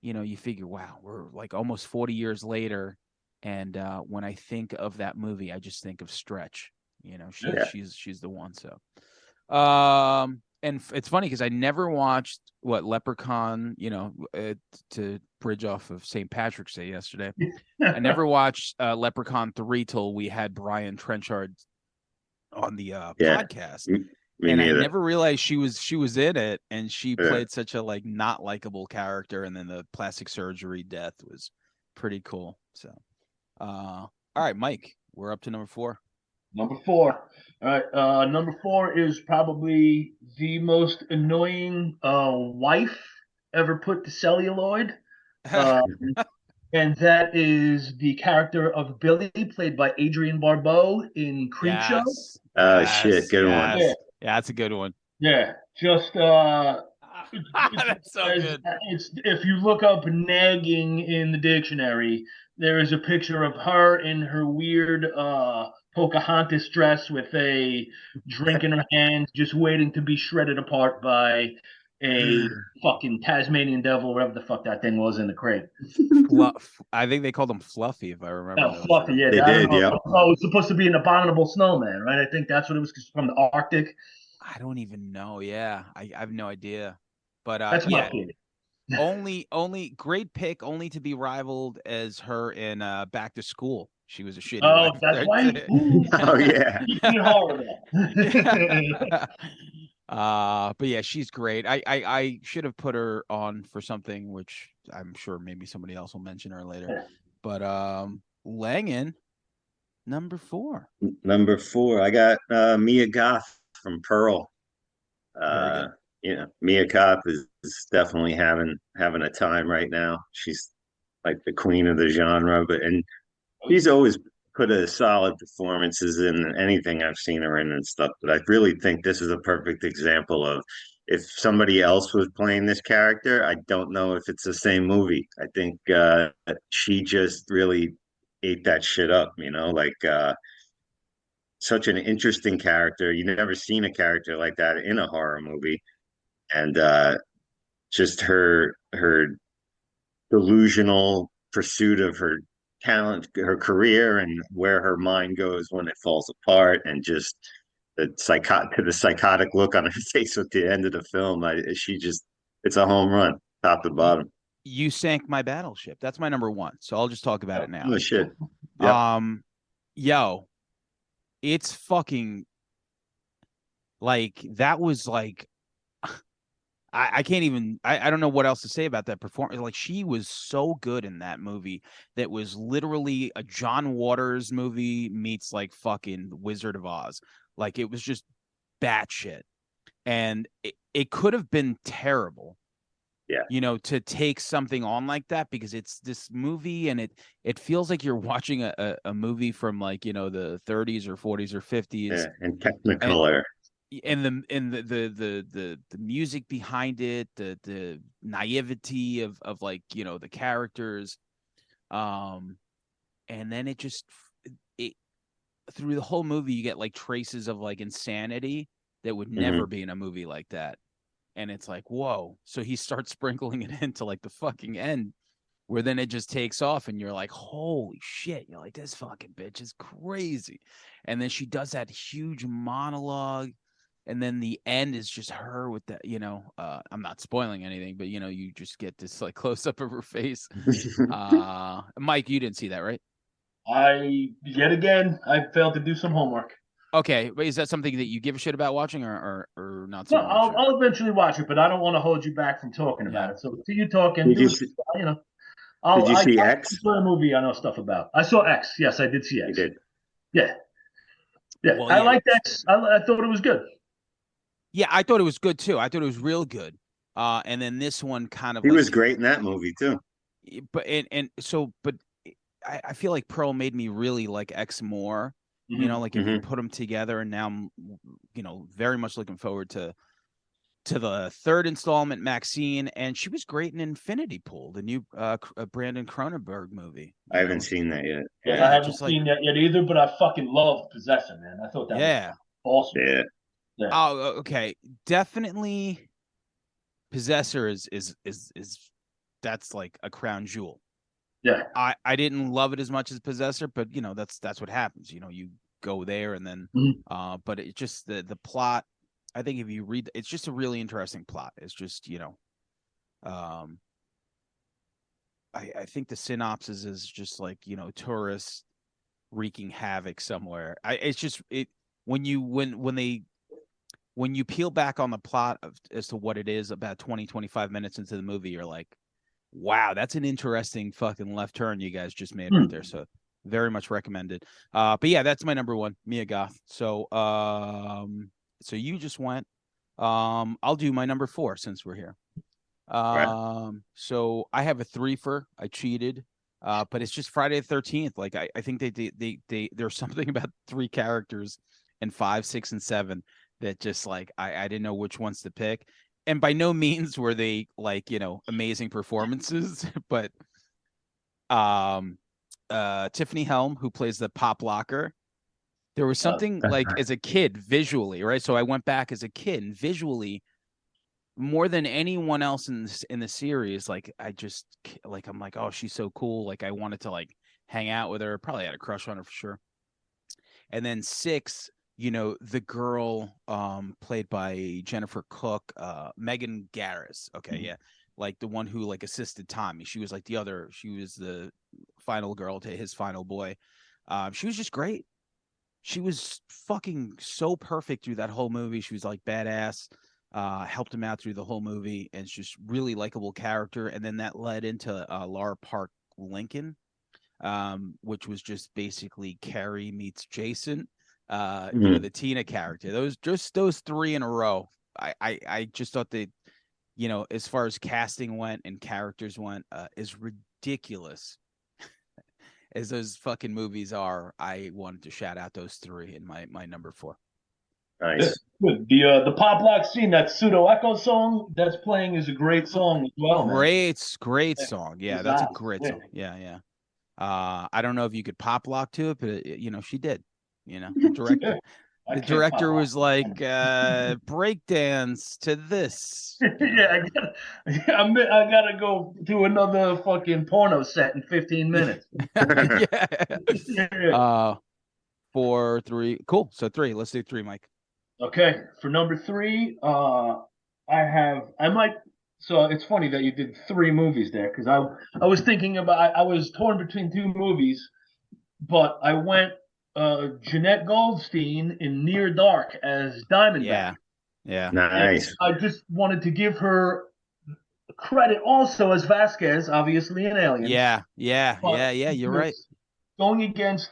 you figure, wow, we're like almost 40 years later. And when I think of that movie, I just think of Stretch. Yeah. She's the one. So and it's funny because I never watched what Leprechaun, to bridge off of St. Patrick's Day yesterday. I never watched Leprechaun 3 till we had Brian Trenchard on the yeah, podcast. me And I neither. never realized she was in it, and she Yeah. played such a like not likable character, and then the plastic surgery death was pretty cool. So all right, Mike, we're up to number 4. Number 4. All right. Number 4 is probably the most annoying wife ever put to celluloid. Uh, and that is the character of Billy, played by Adrienne Barbeau in Creepshow. Yes. Oh shit, Yes. good one. Yeah. Yes. Yeah, that's a good one. Yeah. Just That's so good. it's if you look up nagging in the dictionary, there is a picture of her in her weird Pocahontas dress with a drink in her hand, just waiting to be shredded apart by a fucking Tasmanian devil, whatever the fuck that thing was in the crate. Fluff. I think they called him Fluffy, if I remember Oh, those fluffy, right. yeah. They I don't did, know. yeah. Oh, it's supposed to be an abominable snowman, right? I think that's what it was, 'cause it's from the Arctic. I don't even know. Yeah, I have no idea. But That's my yeah, opinion. only great pick, only to be rivaled as her in Back to School. She was a shitty Oh, wife that's there right. too. Ooh, Oh yeah. keep me horrible. Yeah. But yeah, she's great. I should have put her on for something which I'm sure maybe somebody else will mention her later. But Langan, number 4. Number 4, I got Mia Goth from Pearl. Very Uh, good. Mia Goth is definitely having a time right now. She's like the queen of the genre, and she's always put a solid performances in anything I've seen her in and stuff. But I really think this is a perfect example of if somebody else was playing this character, I don't know if it's the same movie. I think she just really ate that shit up, like such an interesting character. You never seen a character like that in a horror movie. And just her delusional pursuit of her talent, her career, and where her mind goes when it falls apart, and just the psychotic look on her face at the end of the film. It's a home run, top to You, bottom. you sank my battleship. That's my number 1. So I'll just talk about it now. Oh shit. Yep. Um, yo, it's fucking like that was like I can't even I don't know what else to say about that performance. Like she was so good in that movie that was literally a John Waters movie meets like fucking Wizard of Oz. Like it was just batshit. And it could have been terrible, Yeah. to take something on like that because it's this movie and it feels like you're watching a movie from like, the 30s or 40s or 50s. Yeah. And And Technicolor. the music behind it, the naivety of like, the characters. And then it through the whole movie you get like traces of like insanity that would never Hmm. be in a movie like that. And it's like, whoa. So he starts sprinkling it into like the fucking end where then it just takes off and you're like, holy shit. You're like, this fucking bitch is crazy. And then she does that huge monologue. And then the end is just her with the, I'm not spoiling anything, but you just get this like close up of her face. Mike, you didn't see that, right? Yet again, I failed to do some homework. Okay, but is that something that you give a shit about watching or not No, super much? I'll eventually watch it, but I don't want to hold you back from talking Yeah. about it. So to you talking, Did do you it. see, You know, did you I see X? saw a movie I know stuff about. I saw X. Yes, I did see You X. did. Yeah, yeah. Well, I yeah. liked X. I thought it was good. Yeah, I thought it was good too. I thought it was real good. And then this one kind of He was like, great in that movie too. but and so, but I feel like Pearl made me really like X more. Hmm. Like if you Hmm. put them together, and now I'm, very much looking forward to the third installment, Maxine, and she was great in Infinity Pool, the new Brandon Cronenberg movie. I haven't seen that yet. Yeah, Yeah. I Yeah, haven't just like seen that yet either, but I fucking loved Possessor, man. I thought that was yeah. awesome. Yeah. Yeah. Oh, okay. Definitely Possessor is that's like a crown jewel. Yeah. I didn't love it as much as Possessor, but that's what happens. You go there and then Mhm. but it just the plot, I think if you read it's just a really interesting plot. It's just, um I think the synopsis is just like, tourists wreaking havoc somewhere. It's just it when you when you peel back on the plot as to what it is about 20-25 minutes into the movie, you're like, wow, that's an interesting fucking left turn you guys just made right there. So very much recommended. But yeah, that's my number 1, Mia Goth. So you just went. I'll do my number 4 since we're here. Right. So I have a threefer. I cheated. But it's just Friday the 13th. Like I think there's something about 3 characters and 5, 6, and 7 that just like I didn't know which ones to pick. And by no means were they like, amazing performances, but Tiffany Helm, who plays the pop locker, there was something like as a kid visually, right? So I went back as a kid and visually more than anyone else in the series, like I just like I'm like, oh, she's so cool. Like I wanted to like hang out with her. Probably had a crush on her for sure. And then 6, the girl played by Jennifer Cook, Megan Garris. Okay, yeah. like the one who like assisted Tommy. She was like she was the final girl to his final boy. She was just great. She was fucking so perfect through that whole movie. She was like badass, helped him out through the whole movie, and it's just really likable character. And then that led into Laura Park Lincoln, which was just basically Carrie meets Jason. The Tina character. Those three in a row. I just thought they, as far as casting went and characters went, as ridiculous as those fucking movies are, I wanted to shout out those three in my number 4. Nice. Good. The pop lock scene, that pseudo echo song that's playing is a great song as well, man. Great song. Yeah, that's a great song. Yeah. I don't know if you could pop lock to it, but she did. The director. The director was like, breakdance to this. Yeah, I gotta go do another fucking porno set in 15 minutes. Yeah. 4, 3. Cool. So 3. Let's do 3, Mike. Okay. For number 3, so it's funny that you did 3 movies there, because I was thinking about, I was torn between 2 movies, but I went Jeanette Goldstein in Near Dark as Diamondback. Yeah. Nice. And I just wanted to give her credit also as Vasquez, obviously in Aliens. Yeah. You're right. Going against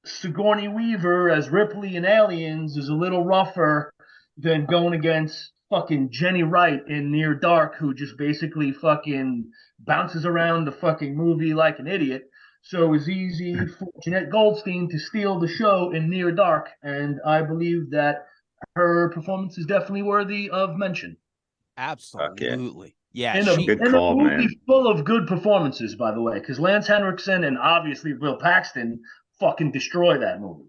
Sigourney Weaver as Ripley in Aliens is a little rougher than going against fucking Jenny Wright in Near Dark, who just basically fucking bounces around the fucking movie like an idiot. So it was easy for Jeanette Goldstein to steal the show in Near Dark, and I believe that her performance is definitely worthy of mention. Absolutely. Yeah, in a movie man. Full of good performances, by the way, because Lance Henriksen and obviously Bill Paxton fucking destroy that movie.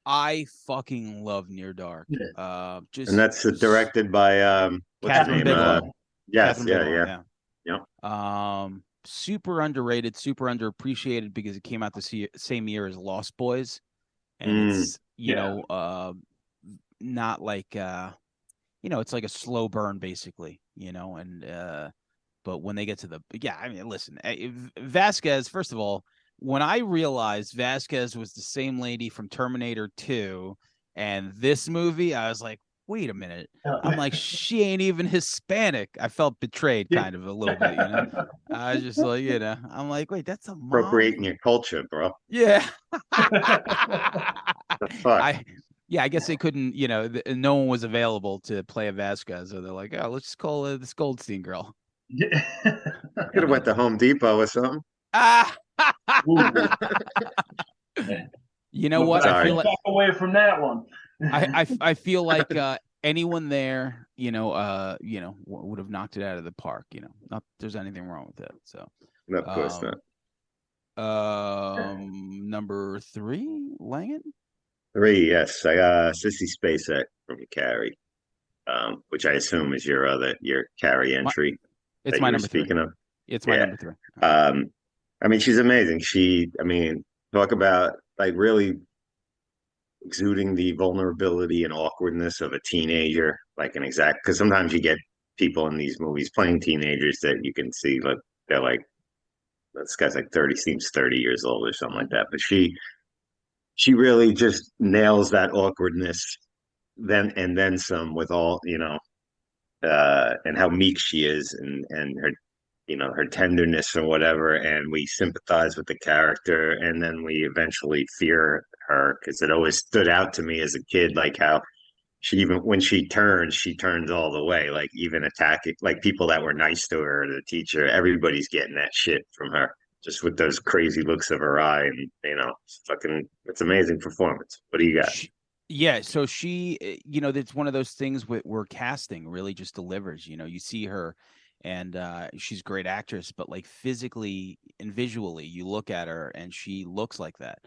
I fucking love Near Dark. Yeah. And that's directed by what's Catherine her name? Bigelow. Yes, Catherine Bigelow, yeah. Super underrated, super underappreciated because it came out the same year as Lost Boys, and it's not like it's like a slow burn basically, and but when they get to listen, Vasquez, first of all, when I realized Vasquez was the same lady from Terminator 2 and this movie, I was like, wait a minute. I'm like, she ain't even Hispanic. I felt betrayed kind of a little bit, I was just like, I'm like, wait, that's a mom? Appropriating your culture, bro. Yeah. The fuck? I guess they couldn't, no one was available to play a Vasquez. So they're like, oh, let's just call this Goldstein girl. Could have went to Home Depot or something. You know what? Sorry. I feel like away from that one. I feel like anyone there, would have knocked it out of the park. Not there's anything wrong with it. So no, of course not. Number 3, Langan. 3, yes. I got Sissy Spacek from Carrie, which I assume is your Carrie entry. It's my number 3. Speaking of, it's my number 3. I mean, she's amazing. Talk about like really exuding the vulnerability and awkwardness of a teenager, like because sometimes you get people in these movies playing teenagers that you can see like they're like, this guy's like 30, seems 30 years old or something like that. But she really just nails that awkwardness then some with all, and how meek she is and her, her tenderness or whatever. And we sympathize with the character, and then we eventually fear her, because it always stood out to me as a kid, like how when she turns all the way, like even attacking, like people that were nice to her, the teacher, everybody's getting that shit from her, just with those crazy looks of her eye. And, it's amazing performance. What do you got? So she, it's one of those things where casting really just delivers. You see her, and she's a great actress, but like physically and visually, you look at her and she looks like that.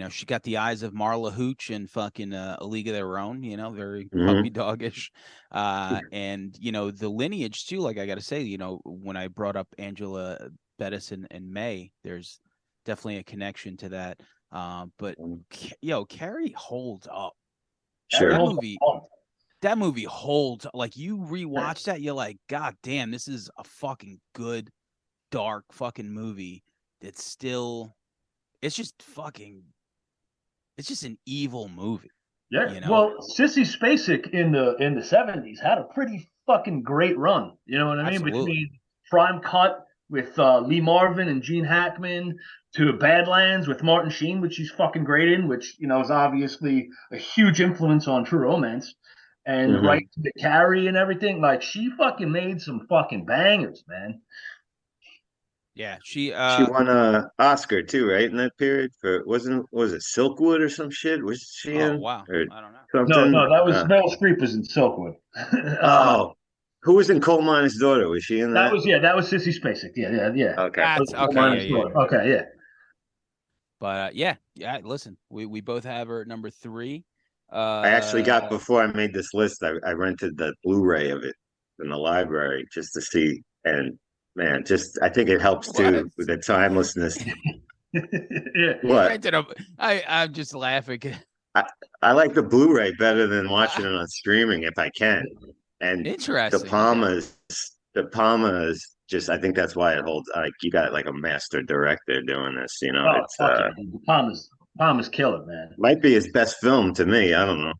She got the eyes of Marla Hooch and fucking A League of Their Own, very puppy doggish. And, the lineage too, like I got to say, when I brought up Angela Bettis and May, there's definitely a connection to that. But Carrie holds up. Sure. That movie, that movie holds. Like you rewatch that, you're like, God damn, this is a fucking good, dark fucking movie. That's still, it's just fucking, it's just an evil movie. Yeah. You know, Well, Sissy Spacek in the 70s had a pretty fucking great run. You know what I mean? absolutely. Between Prime Cut with Lee Marvin and Gene Hackman to Badlands with Martin Sheen, which she's fucking great in, which is obviously a huge influence on True Romance. And Hmm. right to the Carrie and everything, like she fucking made some fucking bangers, man. Yeah, she She won a Oscar too, right? In that period for was it Silkwood or some shit? Was she oh in wow. or I don't know. No, something? no, that was Meryl Streep was in Silkwood. Oh, who was in Coal Miner's Daughter? Was she in that? That was Sissy Spacek. Yeah, yeah, yeah. Okay. That was That's Coal okay, yeah, Miner's yeah. Daughter. Okay, yeah. But yeah, listen, we both have her at number 3. I actually got Uh before I made this list. I rented the Blu-ray of it in the library just to see, and man, just I think it helps what? too with the timelessness. Yeah. You What rented a I'm just laughing. I I like the Blu-ray better than watching it on streaming if I can. And De Interesting. Okay. Palma's De Palma's just I think that's why it holds like you got like a master director doing this, you know. Oh It's fuck yeah, dude. Palmer's killer, man. might be his best film to me. I don't know.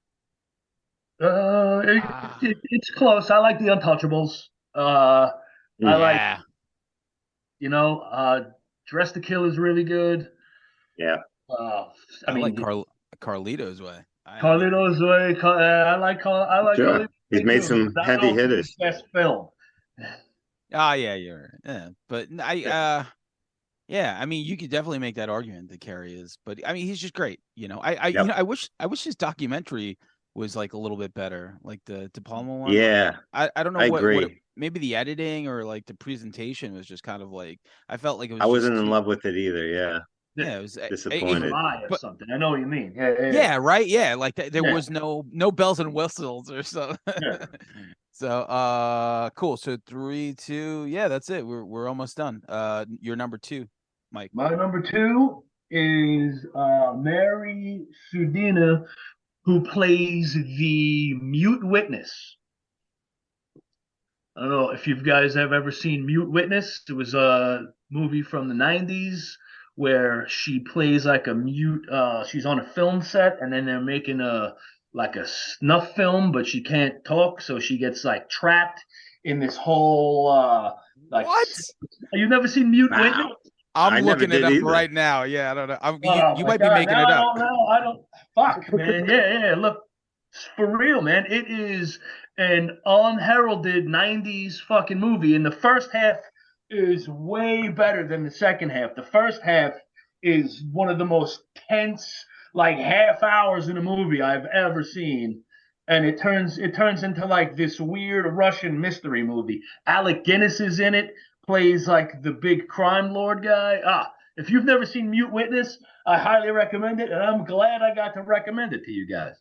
It's close. I like the Untouchables. I like Yeah. you know Dress to Kill is really good. Yeah, Uh, I I like mean Carlito's Way. I mean, Carlito's Way. I like sure. Carlito's He's Way made too. some I don't heavy know if it's his hitters. best film. oh yeah, you're right. Yeah. But yeah, I mean, you could definitely make that argument that Carrie is, but I mean, he's just great. Yep. I wish his documentary was like a little bit better, like the De Palma one. Yeah, I don't know I what agree. maybe the editing or like the presentation was just kind of like I felt like it I was just wasn't in too. love with it either. Yeah, Yeah, it was. disappointed. Lie or But something. I know what you mean. Yeah, yeah, yeah. yeah, right. Yeah, like there Yeah. was no bells and whistles or so. Yeah. So cool. So 3, 2. Yeah, that's it. We're almost done. Your number 2, Mike. My number two is Mary Sudina, who plays the mute witness. I don't know if you guys have ever seen Mute Witness. It was a movie from the 90s where she plays like a mute. She's on a film set, and then they're making a like a snuff film, but she can't talk, so she gets like trapped in this whole like. What? You've never seen Mute Witness? Wow, I'm I never looking it did up either. right now. Yeah, I don't know. Oh You my might be God! making Now it I up. don't know. I don't. Fuck, man. Yeah, yeah. Look, for real, man. It is an unheralded '90s fucking movie, and the first half is way better than the second half. The first half is one of the most tense, like half hours in a movie I've ever seen. And it turns into like this weird Russian mystery movie. Alec Guinness is in it, plays like the big crime lord guy. If you've never seen Mute Witness, I highly recommend it, and I'm glad I got to recommend it to you guys.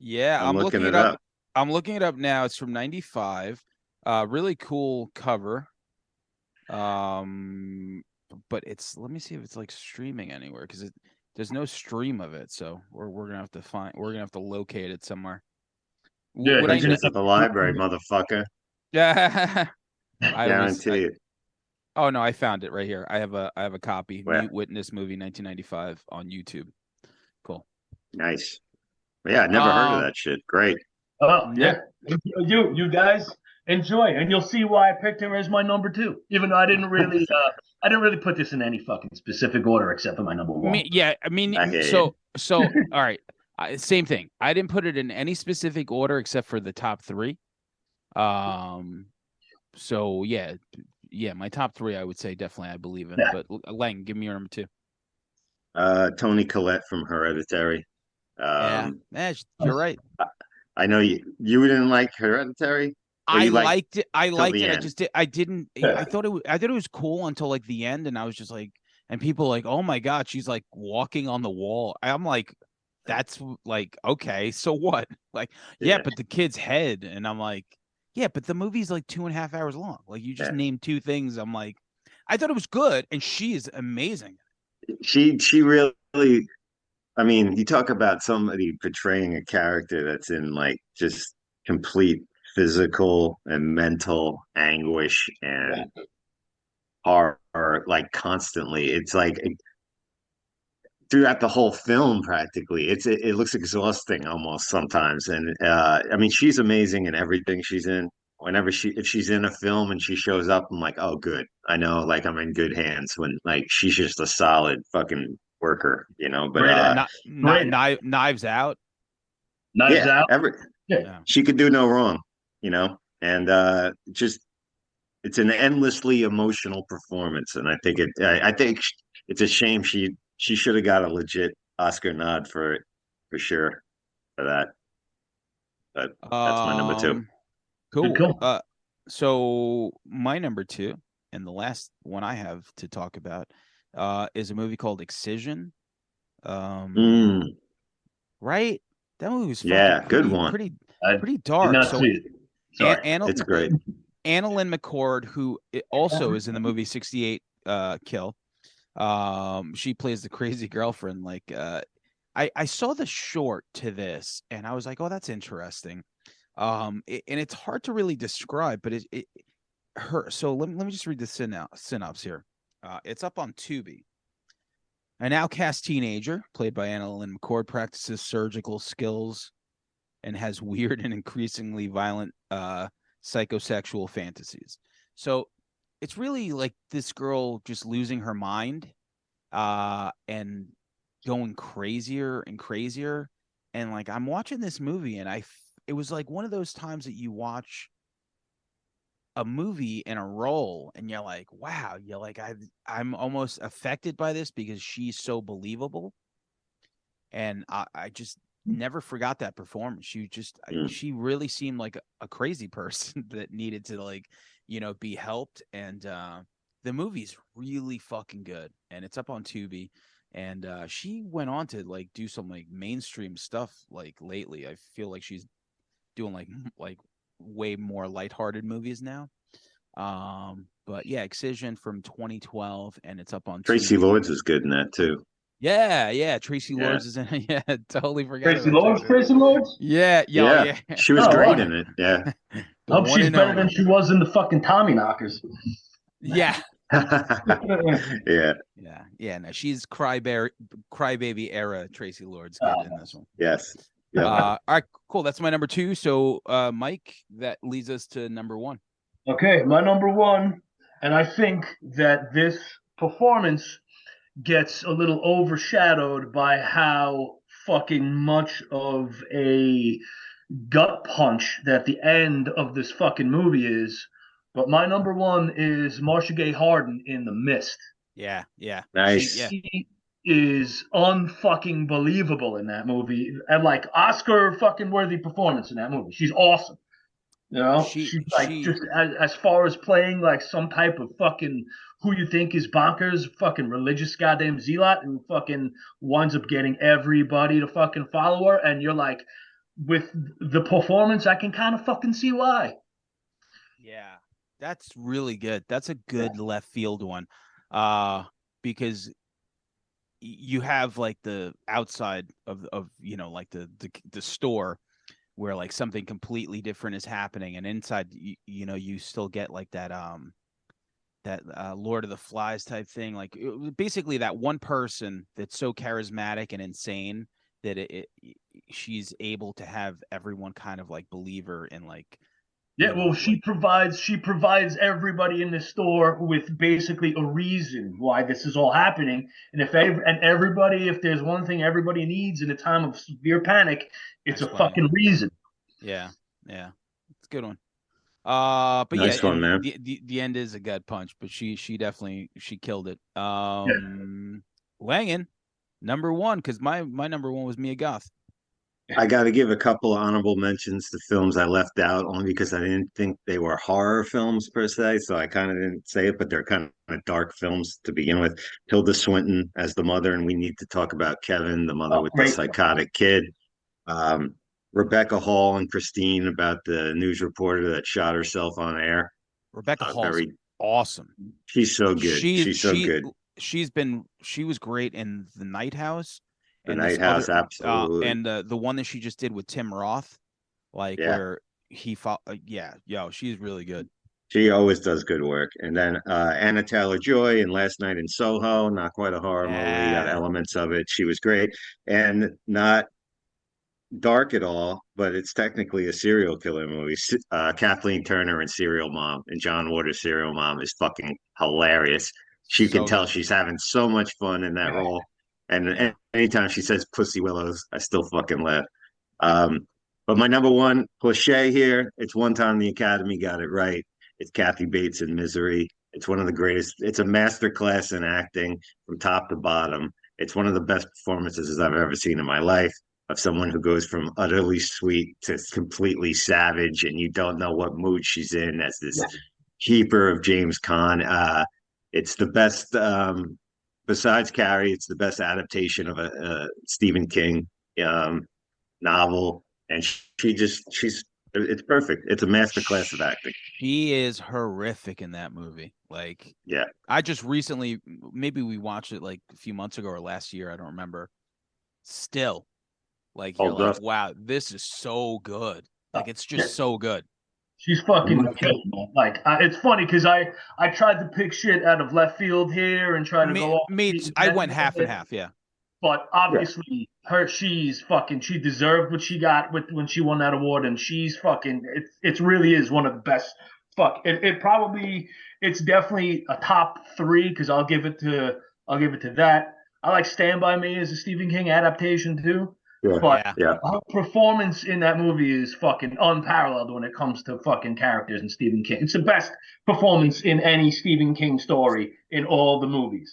Yeah, I'm I'm looking looking it it up. up. I'm looking it up now. It's from 95. Really cool cover. Um, but let me see if it's like streaming anywhere because there's no stream of it. So we're gonna have to we're gonna have to locate it somewhere. Yeah, Would you're I know? gonna Purchase at the library, motherfucker. Yeah, I always. Guarantee it. Oh no, I found it right here. I have a copy. Well, Mute Witness movie 1995 on YouTube. Cool. nice. Yeah, I never heard of Um, that shit. Great. Oh ne- yeah, you guys enjoy, and you'll see why I picked her as my number two. Even though I didn't really put this in any fucking specific order except for my number one. yeah, I I mean, hear you. so all right, same thing. I didn't put it in any specific order except for the top 3. So yeah, my top 3 I would say definitely I believe in. Yeah. But Lang, give me your number 2. Tony Collette from Hereditary. Yeah, Um, you're right. I know you didn't like Hereditary, or I you liked liked it. I till liked the it. end. I didn't. Yeah. I thought it was cool until like the end, and I was just like, and people like, oh my god, she's like walking on the wall. I'm like, that's like okay, so what? Like, yeah, Yeah, but the kid's head, and I'm like, yeah, but the movie's like 2.5 hours long. Like, you just yeah. named 2 things. I'm like, I thought it was good, and she is amazing. She really. I mean, you talk about somebody portraying a character that's in like just complete physical and mental anguish Yeah. and horror, like constantly. It's like throughout the whole film practically. It looks exhausting almost sometimes. And I mean, she's amazing in everything she's in. Whenever if she's in a film and she shows up, I'm like, oh, good. I know, like I'm in good hands. When like she's just a solid fucking worker, you know. But Great act. Not, Great not, act. Knives Out. Knives yeah, Out. every Yeah. Yeah. she could do no wrong, you know. And just it's an endlessly emotional performance, and I think it's a shame she should have got a legit Oscar nod for it for sure for that. But that's my number two. Um, Good cool. call. So my number two, and the last one I have to talk about, is a movie called Excision. Um, Mm, right? That movie was fucking yeah, good one. I pretty did dark. not So see it. Sorry. Anna It's great. Anna Lynn McCord, who also is in the movie 68 Kill. She plays the crazy girlfriend. Like I saw the short to this and I was like, oh, that's interesting. And it's hard to really describe, but it her. So let me just read the synopsis here. It's up on Tubi. An outcast teenager, played by Anna Lynn McCord, practices surgical skills and has weird and increasingly violent psychosexual fantasies. So it's really like this girl just losing her mind and going crazier and crazier. And like I'm watching this movie and it was like one of those times that you watch a movie in a role and you're like, wow, you're like I'm almost affected by this because she's so believable. And I just never forgot that performance. Mm. She really seemed like a crazy person that needed to like, be helped. And the movie's really fucking good, and it's up on Tubi. And she went on to like do some like mainstream stuff like lately. I feel like she's doing like way more lighthearted movies now. But yeah, Excision from 2012, and it's up on Tracy Tubi. Lords was good in that too. Yeah. Tracy Yeah, Lords is in it. Yeah, totally forgot Tracy about Lords. Tracy. Tracy Lords. Yeah, yeah, yeah. she was The Oh, great one, wow. in it. Yeah, the Hope one she's and better than only. she was in the fucking Tommy Knockers. Yeah, yeah, yeah. No, she's crybaby era. Tracy Lords good in this one. yes, yep. All right, cool. That's my number two. So, Mike, that leads us to number one. Okay, my number one, and I think that this performance gets a little overshadowed by how fucking much of a gut punch that the end of this fucking movie is. But my number one is Marcia Gay Harden in The Mist. Yeah. Nice. She is unfucking believable in that movie, and like Oscar fucking worthy performance in that movie. She's awesome. You know, she's like She just as far as playing like some type of fucking who you think is bonkers, fucking religious goddamn zealot who fucking winds up getting everybody to fucking follow her, and you're like, with the performance, I can kind of fucking see why. Yeah, that's really good. That's a good left field one. Because you have like the outside of like the store where like something completely different is happening, and inside you still get like that Lord of the Flies type thing, like basically that one person that's so charismatic and insane that she's able to have everyone kind of like believe her in like Yeah, well, she like provides everybody in the store with basically a reason why this is all happening. And everybody, if there's one thing everybody needs in a time of severe panic, it's a explaining. fucking reason. Yeah, it's a good one. But yeah, Nice one, and man. the end is a gut punch, but she definitely she killed it. Yeah. Langan, number one, because my number one was Mia Goth. I got to give a couple of honorable mentions to films I left out only because I didn't think they were horror films per se, so I kind of didn't say it, but they're kind of dark films to begin with. Tilda Swinton as the mother, and we need to talk about Kevin, the mother Oh, with the great. psychotic kid. Um, Rebecca Hall and Christine about the news reporter that shot herself on air. Rebecca Hall's Very, awesome. she's so good. She She's so she good. she was great in The Night House The and this Night other House, absolutely. and the one that she just did with Tim Roth, like Yeah, where she's really good. She always does good work. And then Anna Taylor-Joy in Last Night in Soho, not quite a horror movie, got Yeah, elements of it. She was great, and not dark at all, but it's technically a serial killer movie. Kathleen Turner in Serial Mom and John Waters' Serial Mom is fucking hilarious. She can so tell good. she's having so much fun in that role. Yeah. And anytime she says Pussy Willows, I still fucking laugh. Um, but my number one cliche here, it's one time the Academy got it right. It's Kathy Bates in Misery. It's one of the greatest. It's a master class in acting from top to bottom. It's one of the best performances I've ever seen in my life of someone who goes from utterly sweet to completely savage, and you don't know what mood she's in as this keeper of James Caan. It's the best, besides Carrie, it's the best adaptation of a Stephen King um, novel, and it's perfect. It's a masterclass of acting. She is horrific in that movie. Like, Yeah. I just recently, maybe we watched it like a few months ago or last year. I don't remember. Still, like, you're Hold like, up. wow, this is so good. Like, it's just so good. She's fucking killer, man. Like, it's funny because I tried to pick shit out of left field here and try to go off. I went half and half. Yeah. But obviously, she deserved what she got when she won that award, and she's fucking. It really is one of the best. It's definitely a top three because I'll give it to that. I like Stand by Me as a Stephen King adaptation too. Yeah. But Yeah. her performance in that movie is fucking unparalleled when it comes to fucking characters in Stephen King. It's the best performance in any Stephen King story in all the movies.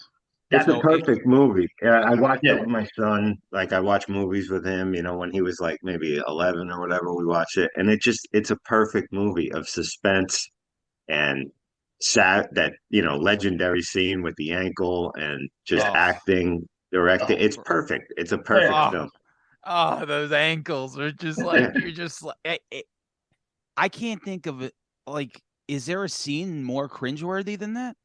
It's a perfect movie. I watched it with my son. Like I watched movies with him, when he was like maybe 11 or whatever, we watched it. And it's a perfect movie of suspense and sad that, legendary scene with the ankle and just acting, directing. It's perfect. It's a perfect film. Oh, those ankles are just like, you're just like, I can't think of it. Like, is there a scene more cringeworthy than that?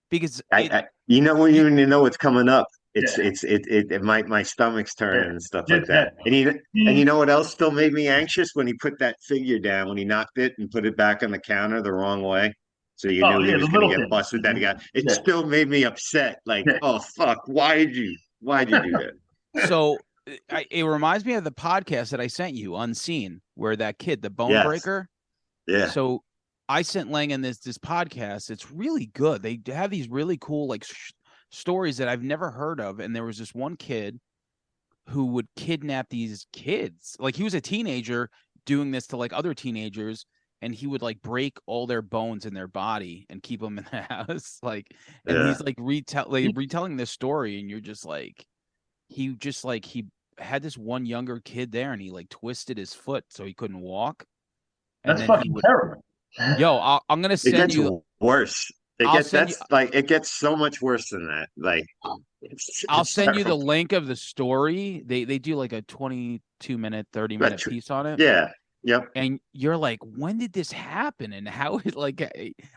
Because when you know what's coming up, my stomach's turning and stuff like that. And you know what else still made me anxious when he put that figure down, when he knocked it and put it back on the counter the wrong way. So you knew he was going to get busted. That guy. It still made me upset. Like, oh fuck, why'd you do that? So it reminds me of the podcast that I sent you, Unseen, where that kid, the bone breaker. Yeah. So I sent Langan this podcast. It's really good. They have these really cool like stories that I've never heard of. And there was this one kid who would kidnap these kids. Like he was a teenager doing this to like other teenagers, and he would like break all their bones in their body and keep them in the house. Like, and he's like retelling this story, and you're just like, he had this one younger kid there, and he like twisted his foot so he couldn't walk. And that's fucking terrible. Yo, I'm gonna send you. Worse. It gets so much worse than that. Like, I'll send you the link of the story. They do like a 22-minute, 30-minute piece on it. Yeah. Yep. And you're like, when did this happen? And how it like,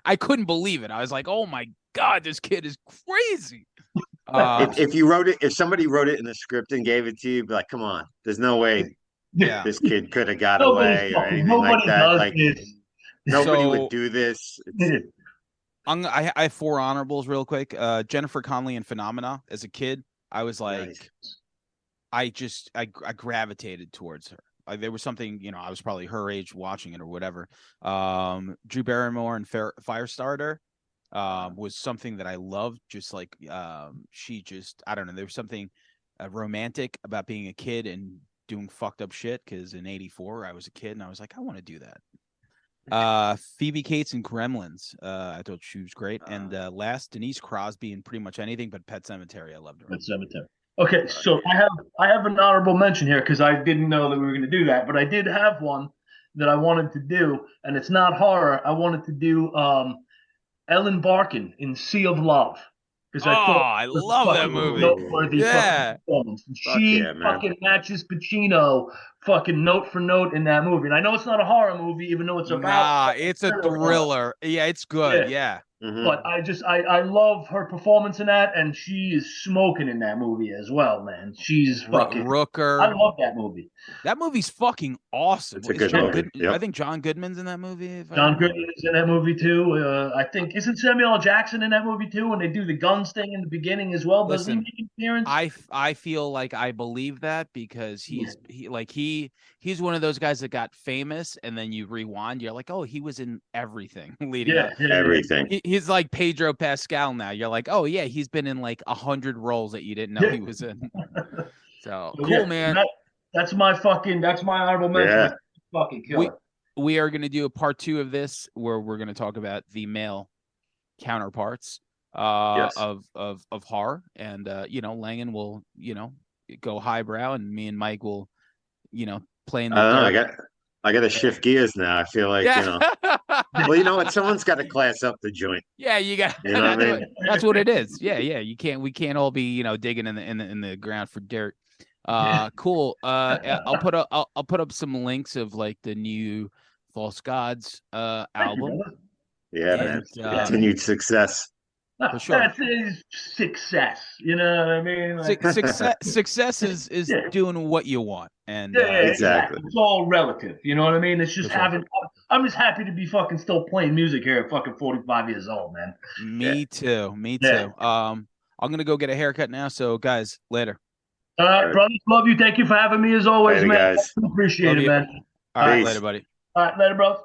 I couldn't believe it. I was like, oh my God, this kid is crazy. If somebody wrote it in the script and gave it to you, you'd be like, come on, there's no way this kid could have got away or anything like that. Like, nobody would do this. I have 4 honorables real quick. Jennifer Connelly in Phenomena. As a kid, I was like, nice. I gravitated towards her. There was something, I was probably her age watching it or whatever. Drew Barrymore and Firestarter was something that I loved. Just like she just, I don't know, there was something romantic about being a kid and doing fucked up shit. Because in '84 I was a kid and I was like, I want to do that. Phoebe Cates and Gremlins. I thought she was great. And last, Denise Crosby in pretty much anything but Pet Sematary. I loved her. Pet Sematary. Okay, so I have an honorable mention here because I didn't know that we were going to do that, but I did have one that I wanted to do, and it's not horror. I wanted to do Ellen Barkin in Sea of Love because I love that movie. Noteworthy performance. She fucking matches Pacino fucking note for note in that movie. And I know it's not a horror movie, even though it's about Nah, it's a thriller. Yeah, it's good. Yeah. But I love her performance in that, and she is smoking in that movie as well, man. She's fucking Rooker. I love that movie. That movie's fucking awesome. It's a good movie. Yep. I think John Goodman's in that movie. John Goodman is in that movie too. I think isn't Samuel L. Jackson in that movie too? And they do the guns thing in the beginning as well. Doesn't he make an appearance? I feel like I believe that because he's one of those guys that got famous, and then you rewind, you're like, oh, he was in everything leading up. Everything. He's like Pedro Pascal now. You're like, oh yeah, he's been in like 100 roles that you didn't know he was in. So cool, man. That's my honorable mention. Yeah. Fucking killer. We are going to do a part 2 of this where we're going to talk about the male counterparts of horror, and Langan will go highbrow, and me and Mike will play in the I got to shift gears now. I feel like well, you know what? Someone's got to class up the joint. Yeah, you got. You know what I mean? That's what it is. Yeah. We can't all be digging in the ground for dirt. Cool. I'll put up some links of like the new False Gods album. Yeah, man. Continued success. For sure. That's success. You know what I mean? Like, success is doing what you want, and exactly. It's all relative. You know what I mean? It's just I'm just happy to be fucking still playing music here at fucking 45 years old, man. Me too. I'm gonna go get a haircut now. So guys, later. All right, brothers, love you. Thank you for having me as always, later, man. Guys. Appreciate it, man. All right, later, buddy. All right, later, bro.